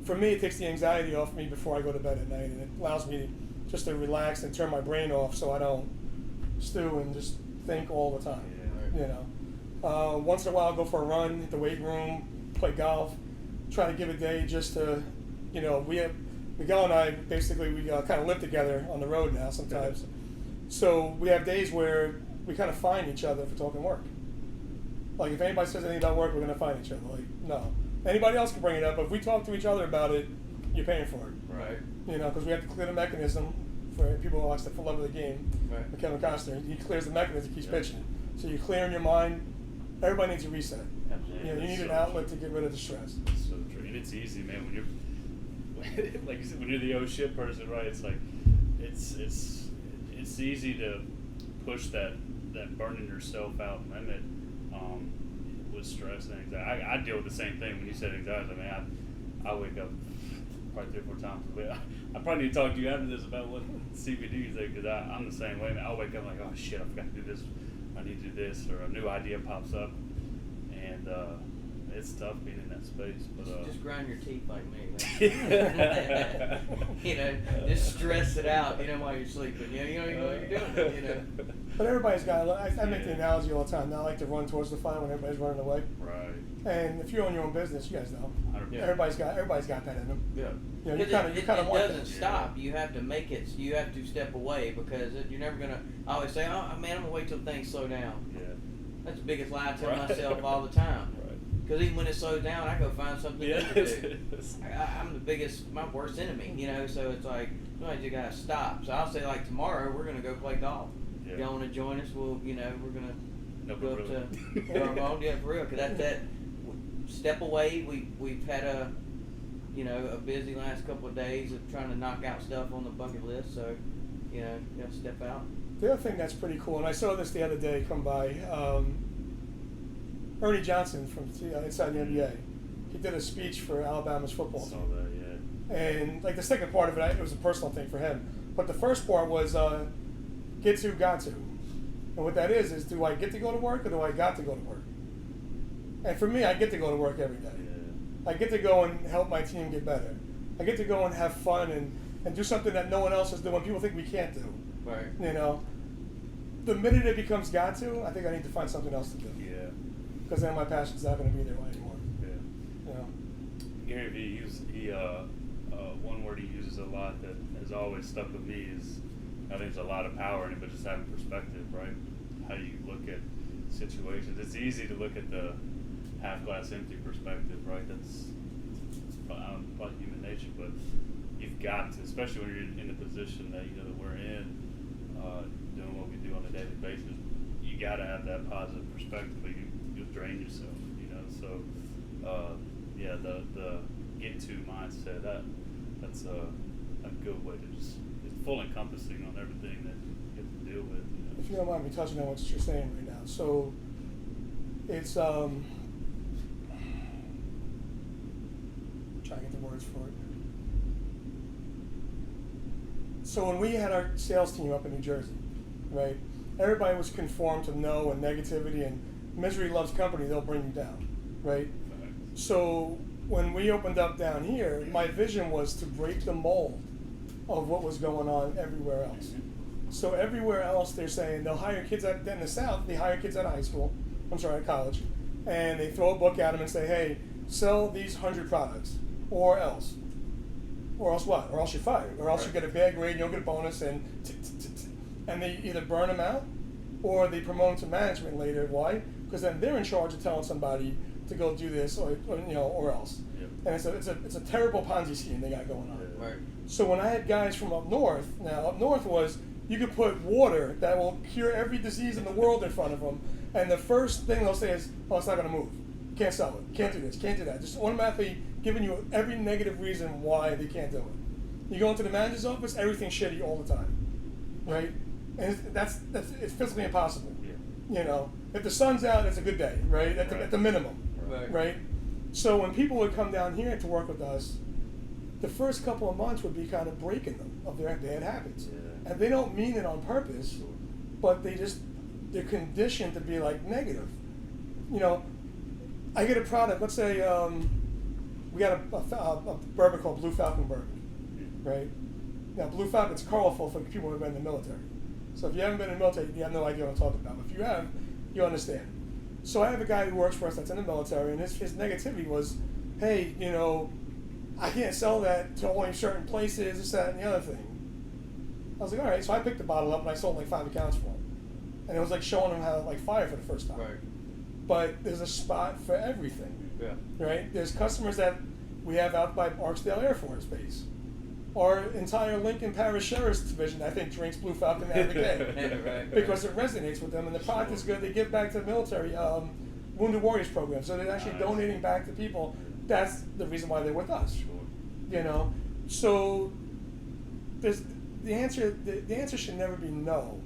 Speaker 1: for me, it takes the anxiety off me before I go to bed at night, and it allows me just to relax and turn my brain off so I don't stew and just think all the time.
Speaker 2: Yeah.
Speaker 1: You know, once in a while, I'll go for a run, hit the weight room, play golf, try to give a day just to, you know, Miguel and I basically we kind of live together on the road now sometimes. So we have days where we kind of find each other for talking work. Like if anybody says anything about work, we're going to find each other. Like, no. Anybody else can bring it up, but if we talk to each other about it, you're paying for it.
Speaker 3: Right.
Speaker 1: You know, because we have to clear the mechanism for people who watch the full level of the game.
Speaker 3: Right.
Speaker 1: With Kevin Costner, he clears the mechanism, keeps pitching. So you're clearing your mind. Everybody needs a reset.
Speaker 2: Absolutely.
Speaker 1: You know, you need an
Speaker 2: So
Speaker 1: outlet
Speaker 2: true.
Speaker 1: to get rid of the stress.
Speaker 2: It's so true. And it's easy, man, when you're like you said, when you're the oh shit person, right? It's like it's easy to push that burning yourself out limit with stress and anxiety. I deal with the same thing when you said anxiety. I mean, I wake up probably 3 or 4 times a week. I probably need to talk to you after this about what CBD is like, because I'm the same way. I'll wake up like, oh shit, I forgot to do this. I need to do this, or a new idea pops up, and it's tough being in that space. But
Speaker 3: Just grind your teeth like me, man. You know, just stress it out, you know, while you're sleeping. You know what you're doing, you know.
Speaker 1: But everybody's got, I make the analogy all the time. Now I like to run towards the fire when everybody's running away.
Speaker 2: right.
Speaker 1: And if you own your own business, you guys know.
Speaker 2: 100%.
Speaker 1: Everybody's got that in them.
Speaker 3: Yeah.
Speaker 1: You know, you
Speaker 3: Because
Speaker 1: kind of
Speaker 3: it
Speaker 1: want
Speaker 3: doesn't
Speaker 1: that.
Speaker 3: stop. You have to make it. You have to step away because you're never gonna. I always say, "Oh man, I'm gonna wait till things slow down."
Speaker 2: Yeah.
Speaker 3: That's the biggest lie I tell
Speaker 2: Right.
Speaker 3: myself all the time.
Speaker 2: Right.
Speaker 3: Because even when it slows down, I go find something new to do.
Speaker 2: Yes.
Speaker 3: I'm my worst enemy, you know. So it's like sometimes you gotta stop. So I'll say like tomorrow we're gonna go play golf.
Speaker 2: Yeah.
Speaker 3: Y'all want to join us? We'll, you know, we're gonna
Speaker 2: No,
Speaker 3: go
Speaker 2: but
Speaker 3: up
Speaker 2: really.
Speaker 3: to Ramon. Yeah, for real. Cause that step away. We've had a busy last couple of days of trying to knock out stuff on the bucket list. So you know, you have to step out.
Speaker 1: The other thing that's pretty cool, and I saw this the other day come by, Ernie Johnson from Inside the NBA. He did a speech for Alabama's football
Speaker 2: Saw
Speaker 1: team.
Speaker 2: that, yeah.
Speaker 1: And like the second part of it, it was a personal thing for him. But the first part was get to, got to. And what that is do I get to go to work or do I got to go to work? And for me, I get to go to work every day.
Speaker 2: Yeah.
Speaker 1: I get to go and help my team get better. I get to go and have fun and do something that no one else is doing. People think we can't do.
Speaker 3: Right.
Speaker 1: You know, the minute it becomes got to, I think I need to find something else to do.
Speaker 2: Yeah.
Speaker 1: Because then my passion's not going to be there anymore.
Speaker 2: Yeah.
Speaker 1: You know.
Speaker 2: Gary Vee, one word he uses a lot that has always stuck with me is, I think there's a lot of power in it, but just having perspective, right? How you look at situations. It's easy to look at the half glass empty perspective, right? That's probably human nature, but you've got to, especially when you're in the position that that we're in, doing what we do on a daily basis. You got to have that positive perspective, but you'll drain yourself, So, yeah, the get to mindset, that's a good way to just, it's full encompassing on everything that you have to deal with.
Speaker 1: If you don't mind me touching on what you're saying right now. So It's trying to get the words for it. So when we had our sales team up in New Jersey, right, everybody was conformed to no and negativity, and misery loves company, they'll bring you down, right? So when we opened up down here, my vision was to break the mold of what was going on everywhere else. So everywhere else, they're saying they'll hire kids in the South, they hire kids at college, and they throw a book at them and say, hey, sell these 100 products, or else what? Or else you're fired, or else you get a bad grade, you don't get a bonus, and they either burn them out, or they promote them to management later. Why? Because then they're in charge of telling somebody to go do this, or else. Yep. And it's a terrible Ponzi scheme they got going on.
Speaker 3: Right.
Speaker 1: So when I had guys from up north, was you could put water that will cure every disease in the world in front of them, and the first thing they'll say is, oh, it's not going to move. Can't sell it. Can't do this. Can't do that. Just automatically giving you every negative reason why they can't do it. You go into the manager's office, everything's shitty all the time, right? And it's physically impossible. Yeah. If the sun's out, it's a good day, right? At the minimum, right? So when people would come down here to work with us, the first couple of months would be kind of breaking them of their bad habits. Yeah. And they don't mean it on purpose, but they're conditioned to be like negative. I get a product, let's say we got a bourbon called Blue Falcon bourbon, right? Now Blue Falcon's colorful for people who have been in the military. So if you haven't been in the military, you have no idea what I'm talking about. But if you have, you understand. So I have a guy who works for us that's in the military, and his negativity was, hey, I can't sell that to only certain places, this, that, and the other thing. I was like, all right. So I picked the bottle up and I sold like 5 accounts for him. And it was like showing him how to like fire for the first time. Right. But there's a spot for everything. Yeah. Right? There's customers that we have out by Arksdale Air Force Base. Our entire Lincoln Parish Sheriff's Division, I think, drinks Blue Falcon every day. Right. Because it resonates with them, and the product is good. They give back to the military Wounded Warriors program. So they're actually donating back to people. That's the reason why they're with us. Sure. So there's the answer should never be no,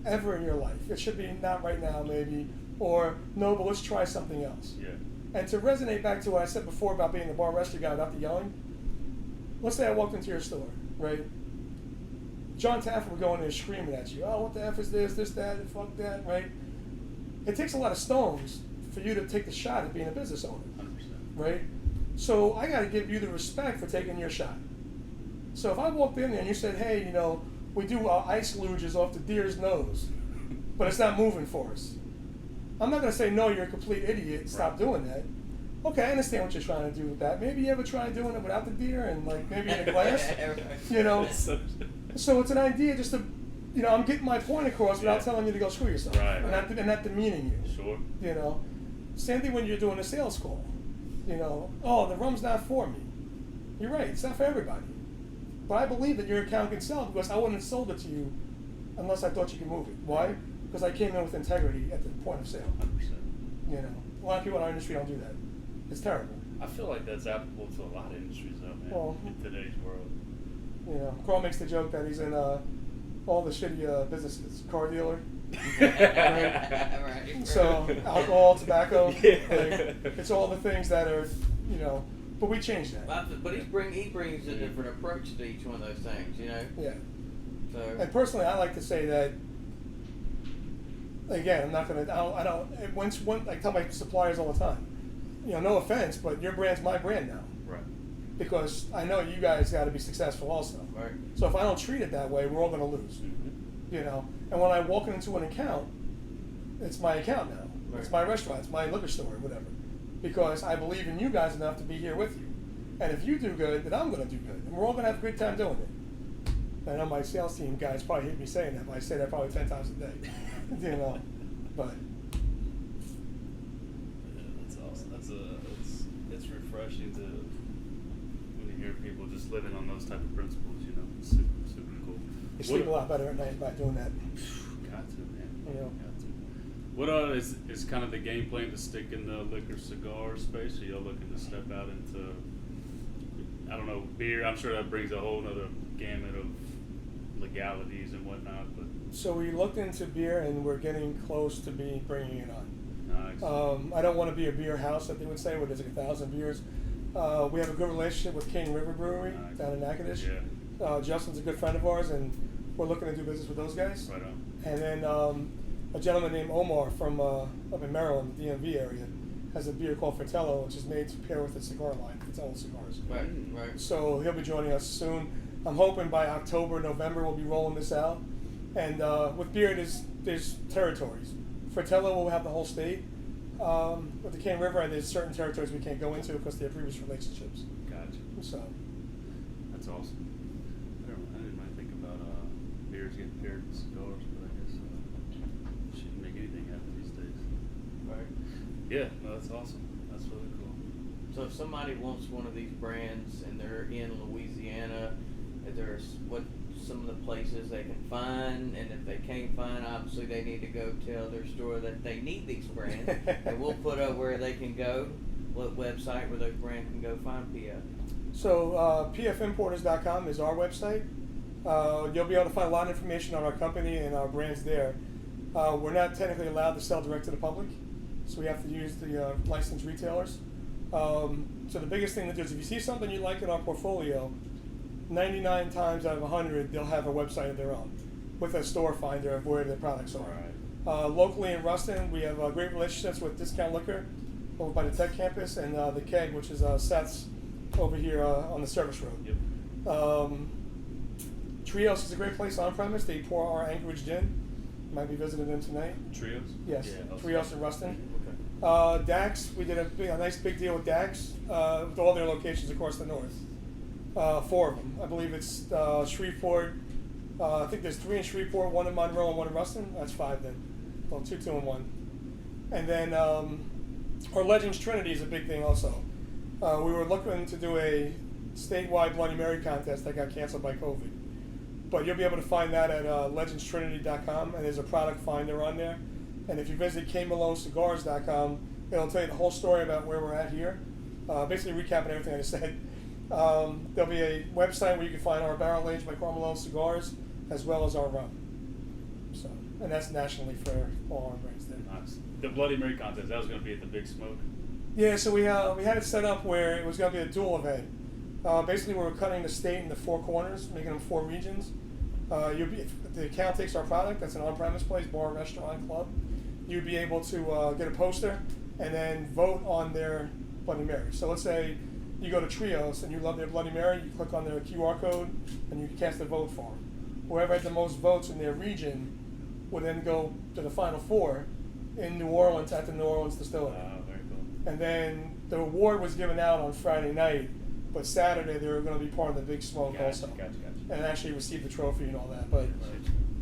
Speaker 1: ever in your life. It should be not right now, maybe, or no, but let's try something else. Yeah. And to resonate back to what I said before about being the bar rescue guy without the yelling, let's say I walked into your store, right? John Taffer would go in there screaming at you, oh, what the F is this, that, and fuck that, right? It takes a lot of stones for you to take the shot at being a business owner, 100%. Right? So I got to give you the respect for taking your shot. So if I walked in there and you said, hey, we do ice luges off the deer's nose, but it's not moving for us. I'm not going to say, no, you're a complete idiot, stop doing that. Okay, I understand what you're trying to do with that. Maybe you ever try doing it without the deer and like maybe in a glass, So it's an idea just to, I'm getting my point across without telling you to go screw yourself. Right. And not demeaning you. Sure. Same thing when you're doing a sales call. Oh, the rum's not for me. You're right, it's not for everybody. But I believe that your account can sell because I wouldn't have sold it to you unless I thought you could move it. Why? Because I came in with integrity at the point of sale. 100%. A lot of people in our industry don't do that. It's terrible.
Speaker 2: I feel like that's applicable to a lot of industries, though, man.
Speaker 1: Well,
Speaker 2: in today's world.
Speaker 1: Carl makes the joke that he's in all the shitty businesses. Car dealer.
Speaker 3: Right.
Speaker 1: So alcohol, tobacco, it's all the things that are, but we changed that.
Speaker 3: But he brings a different approach to each one of those things,
Speaker 1: Yeah.
Speaker 3: So.
Speaker 1: And personally, I like to say that. Again, I'm not gonna. I don't. I tell my suppliers all the time. No offense, but your brand's my brand now. Right. Because I know you guys got to be successful also.
Speaker 3: Right.
Speaker 1: So if I don't treat it that way, we're all going to lose. Mm-hmm. And when I walk into an account, it's my account now. Right. It's my restaurant. It's my liquor store, whatever. Because I believe in you guys enough to be here with you. And if you do good, then I'm going to do good, and we're all going to have a good time doing it. I know my sales team guys probably hate me saying that, but I say that probably 10 times a day. But.
Speaker 2: It's refreshing to when you hear people just living on those type of principles. It's super cool.
Speaker 1: You sleep a lot better at night by doing that.
Speaker 2: Got to, man. Got to. What is kind of the game plan to stick in the liquor cigar space? Are y'all looking to step out into, I don't know, beer? I'm sure that brings a whole other gamut of legalities and whatnot. But
Speaker 1: so we looked into beer, and we're getting close to bringing it on.
Speaker 2: Nice.
Speaker 1: I don't want to be a beer house, that they would say, where there's like 1,000 beers. We have a good relationship with King River Brewery
Speaker 2: Nice.
Speaker 1: down in Natchitoches.
Speaker 2: Yeah.
Speaker 1: Justin's a good friend of ours, and we're looking to do business with those guys.
Speaker 2: Right on.
Speaker 1: And then a gentleman named Omar from up in Maryland, DMV area, has a beer called Fratello, which is made to pair with a cigar line, Fratello cigars.
Speaker 3: Right.
Speaker 1: So he'll be joining us soon. I'm hoping by October, November, we'll be rolling this out. And with beer, there's territories. Fratello will have the whole state. With the Cane River, there's certain territories we can't go into because they have previous relationships.
Speaker 2: Gotcha.
Speaker 1: So
Speaker 2: That's awesome. I didn't really think about beers getting paired with cigars, but I guess she can make anything happen these days.
Speaker 3: Right.
Speaker 2: Yeah, no, that's awesome. That's really cool.
Speaker 3: So if somebody wants one of these brands and they're in Louisiana, there's what some of the places they can find, and if they can't find, obviously they need to go tell their store that they need these brands, and we'll put up where they can go, what website where those brands can go find PF.
Speaker 1: So pfimporters.com is our website. You'll be able to find a lot of information on our company and our brands there. We're not technically allowed to sell direct to the public, so we have to use the licensed retailers. So the biggest thing to do is if you see something you like in our portfolio, 99 times out of 100 they'll have a website of their own with a store finder of where their products are.
Speaker 2: Right.
Speaker 1: Locally in Ruston, we have great relationships with Discount Liquor over by the Tech Campus, and the Keg, which is Seth's over here on the service road.
Speaker 2: Yep.
Speaker 1: Trios is a great place on premise. They pour our Anchorage gin. Might be visiting them tonight.
Speaker 2: Trios?
Speaker 1: Yes,
Speaker 2: Yeah,
Speaker 1: Trios in Ruston.
Speaker 2: Okay.
Speaker 1: Dax, we did a nice big deal with Dax with all their locations across the north. 4 of them. I believe it's Shreveport. I think there's 3 in Shreveport, 1 in Monroe, and 1 in Ruston. That's 5 then. Well, 2, 2, and 1. And then our Legends Trinity is a big thing also. We were looking to do a statewide Bloody Mary contest that got canceled by COVID. But you'll be able to find that at legendstrinity.com, and there's a product finder on there. And if you visit KMaloneCigars.com, it'll tell you the whole story about where we're at here. Basically recapping everything I just said. There'll be a website where you can find our barrel aged by Karl Malone cigars, as well as our rum. So, and that's nationally for all our brands there.
Speaker 2: Nice. The Bloody Mary contest, that was going to be at the Big Smoke.
Speaker 1: Yeah, so we had it set up where it was going to be a dual event. Basically, we were cutting the state into 4 corners, making them 4 regions. If the account takes our product, that's an on-premise place, bar, restaurant, club. You'd be able to get a poster and then vote on their Bloody Mary. So let's say you go to Trios and you love their Bloody Mary, you click on their QR code and you can cast a vote for them. Whoever had the most votes in their region would then go to the final 4 in New Orleans at the New Orleans distillery.
Speaker 2: Very cool.
Speaker 1: And then the award was given out on Friday night, but Saturday they were going to be part of the Big Smoke also.
Speaker 2: Gotcha.
Speaker 1: And actually receive the trophy and all that. But,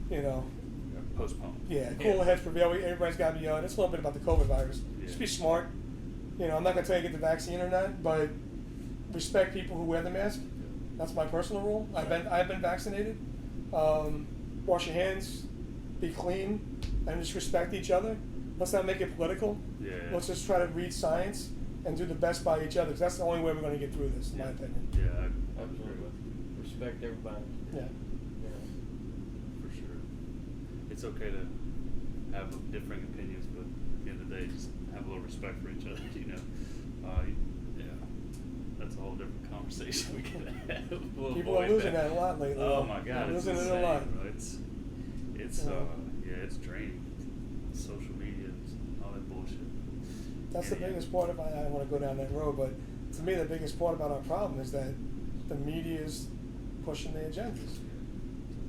Speaker 1: you know,
Speaker 2: Postponed.
Speaker 1: yeah, cooler heads prevail. Everybody's got to be on. It's a little bit about the COVID virus.
Speaker 2: Yeah.
Speaker 1: Just be smart. You know, I'm not going to tell you to get the vaccine or not, but respect people who wear the mask. That's my personal rule. I've been vaccinated. Wash your hands, be clean, and just respect each other. Let's not make it political.
Speaker 2: Yeah.
Speaker 1: Let's just try to read science and do the best by each other, because that's the only way we're going to get through this, in my opinion.
Speaker 2: Yeah, I would agree with.
Speaker 3: Respect everybody.
Speaker 1: Yeah.
Speaker 2: For sure. It's okay to have differing opinions, but at the end of the day, just have a little respect for each other, you know. Yeah. That's a whole different conversation we can have. We'll
Speaker 1: People are
Speaker 2: avoid
Speaker 1: losing that a lot lately.
Speaker 2: Oh my God,
Speaker 1: They're
Speaker 2: it's
Speaker 1: losing
Speaker 2: insane,
Speaker 1: it a lot.
Speaker 2: bro. It's it's draining. Social media, all that bullshit.
Speaker 1: That's the biggest part of. I don't want to go down that road, but to me, the biggest part about our problem is that the media is pushing the agendas.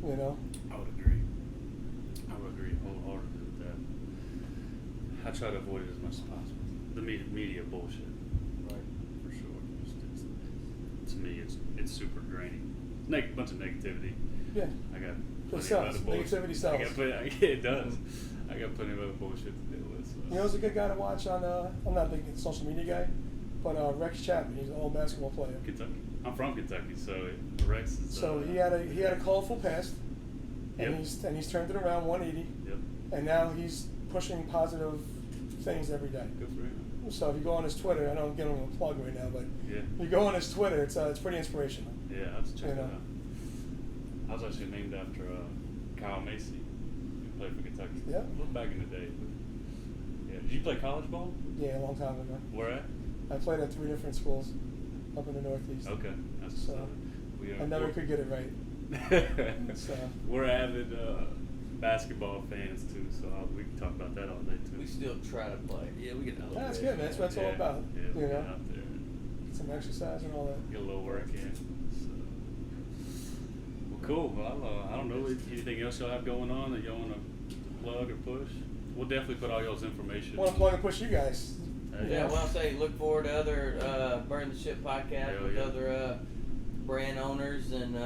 Speaker 1: You know.
Speaker 2: I would agree wholeheartedly with that. I try to avoid it as much as possible. The media bullshit.
Speaker 3: Right.
Speaker 2: For sure. To me, it's super draining. Bunch of negativity.
Speaker 1: Yeah.
Speaker 2: I got
Speaker 1: It
Speaker 2: plenty
Speaker 1: sells.
Speaker 2: of other bullshit.
Speaker 1: Negativity sells.
Speaker 2: It does. I got plenty of other bullshit to deal with. So.
Speaker 1: You know, who's a good guy to watch on. I'm not a big social media guy, but Rex Chapman. He's an old basketball player.
Speaker 2: Kentucky. I'm from Kentucky, so Rex is.
Speaker 1: So he had a colorful past, and
Speaker 2: Yep.
Speaker 1: he's turned it around 180,
Speaker 2: Yep.
Speaker 1: and now he's pushing positive things every day.
Speaker 2: Good for him.
Speaker 1: So if you go on his Twitter, I know I'm giving him a plug right now, but
Speaker 2: Yeah.
Speaker 1: if you go on his Twitter, it's pretty inspirational.
Speaker 2: Yeah, I have to check
Speaker 1: You
Speaker 2: that
Speaker 1: know.
Speaker 2: out. I was actually named after Kyle Macy, who played for Kentucky.
Speaker 1: Yeah.
Speaker 2: Well, back in the day. But Yeah. Did you play college ball?
Speaker 1: Yeah, a long time ago.
Speaker 2: Where at?
Speaker 1: I played at 3 different schools up in the Northeast.
Speaker 2: Okay. That's
Speaker 1: So
Speaker 2: we
Speaker 1: I never could get it right. So
Speaker 2: We're avid basketball fans too, so we can talk about that all day too.
Speaker 3: We still try to play.
Speaker 2: Yeah, we get out
Speaker 1: That's
Speaker 2: there.
Speaker 1: good, man. That's what it's all about.
Speaker 2: Yeah, we
Speaker 1: You
Speaker 2: get
Speaker 1: know?
Speaker 2: out there and
Speaker 1: get some exercise and all that.
Speaker 2: get a little work in. So. Well, cool. Well, I don't know anything else y'all have going on that y'all want to plug or push. We'll definitely put all y'all's information.
Speaker 1: I want to plug and push you guys.
Speaker 3: Yeah, well, I'll say look forward to other Burn the Ship podcast
Speaker 2: Hell
Speaker 3: with
Speaker 2: yeah.
Speaker 3: other brand owners and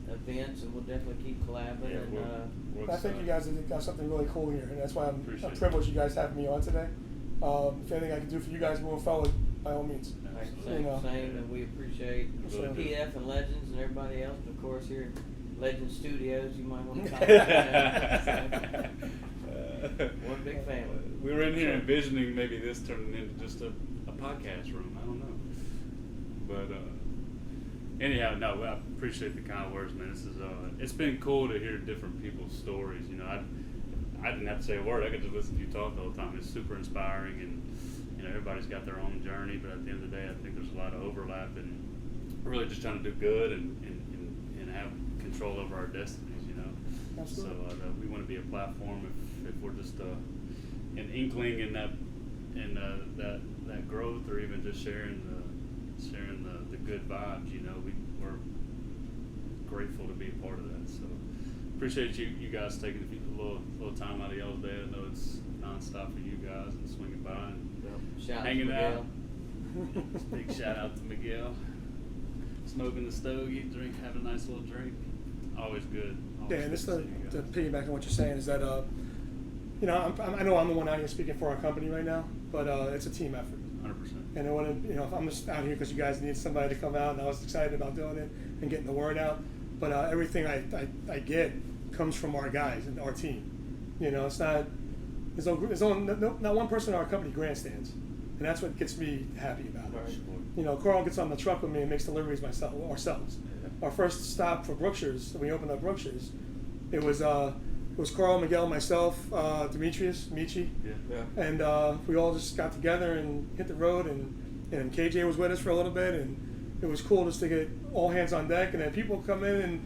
Speaker 3: events, and we'll definitely keep collabing.
Speaker 2: Yeah,
Speaker 3: and
Speaker 2: we're
Speaker 1: I think you guys have got something really cool here, and that's why I'm
Speaker 2: Appreciate
Speaker 1: privileged you guys having me on today. If anything I can do for you guys moving forward, by all means.
Speaker 3: same,
Speaker 1: You know.
Speaker 3: same, and we appreciate
Speaker 1: Sure.
Speaker 3: PF and Legends and everybody else, and of course here at Legends Studios, you might want to contact. One big family.
Speaker 2: We were in here envisioning maybe this turning into just a podcast room. I don't know. But anyhow, no, I appreciate the kind words, man. This is it's been cool to hear different people's stories. You know, I didn't have to say a word. I could just listen to you talk the whole time. It's super inspiring, and you know, everybody's got their own journey. But at the end of the day, I think there's a lot of overlap, and we're really just trying to do good and have control over our destinies. You know.
Speaker 1: Absolutely.
Speaker 2: So we want to be a platform if we're just an inkling in that growth, or even just sharing the good vibes. You know, we're grateful to be a part of that. So appreciate you guys taking a little time out of y'all's day. I know it's nonstop for you guys and swinging by and
Speaker 3: Shout
Speaker 2: hanging
Speaker 3: out.
Speaker 2: Big shout out to Miguel. Smoking the stogie, having a nice little drink. Always good.
Speaker 1: Yeah, and just to piggyback on what you're saying is that, you know, I know I'm the one out here speaking for our company right now, but it's a team effort.
Speaker 2: 100%.
Speaker 1: And I want to, you know, I'm just out here because you guys need somebody to come out, and I was excited about doing it and getting the word out. But everything I get comes from our guys and our team. You know, it's not, not one person in our company grandstands, and that's what gets me happy about it.
Speaker 3: Right.
Speaker 1: You know, Karl gets on the truck with me and makes deliveries ourselves. Our first stop for Brookshire's, when we opened up Brookshire's, it was Karl, Miguel, myself, Demetrius, Michi,
Speaker 3: Yeah.
Speaker 1: and we all just got together and hit the road, and KJ was with us for a little bit, and it was cool just to get all hands on deck, and then people come in and,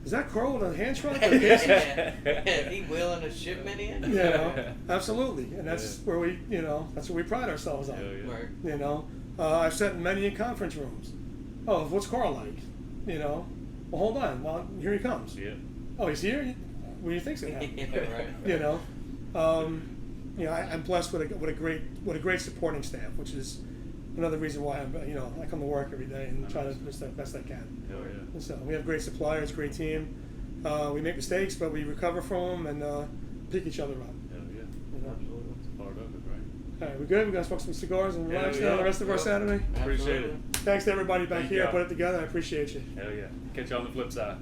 Speaker 1: is that Karl with a hand truck?
Speaker 3: He wheeling a shipment in?
Speaker 1: You know, absolutely, and that's where we, you know, that's what we pride ourselves on.
Speaker 2: Yeah.
Speaker 3: Right.
Speaker 1: You know, I've sat in many conference rooms. Oh, what's Karl like? You know, well, hold on. Well, here he comes.
Speaker 2: Yeah.
Speaker 1: Oh, he's here. What do you think's gonna happen?
Speaker 3: Yeah, right.
Speaker 1: You know, I'm blessed with a great supporting staff, which is another reason why I come to work every day and try to do the best I can.
Speaker 2: Hell yeah.
Speaker 1: And so we have great suppliers, great team. We make mistakes, but we recover from them and pick each other up.
Speaker 2: Hell yeah.
Speaker 1: You know?
Speaker 3: Absolutely.
Speaker 2: It's part of it, right?
Speaker 1: All right, we good? We're gonna smoke some cigars and relax
Speaker 2: Hell
Speaker 1: now
Speaker 2: yeah.
Speaker 1: the rest of our Saturday.
Speaker 2: Appreciate it.
Speaker 3: Absolutely.
Speaker 1: Thanks to everybody back
Speaker 2: Thank
Speaker 1: here.
Speaker 2: y'all.
Speaker 1: Put it together. I appreciate you.
Speaker 2: Hell yeah. Catch you on the flip side.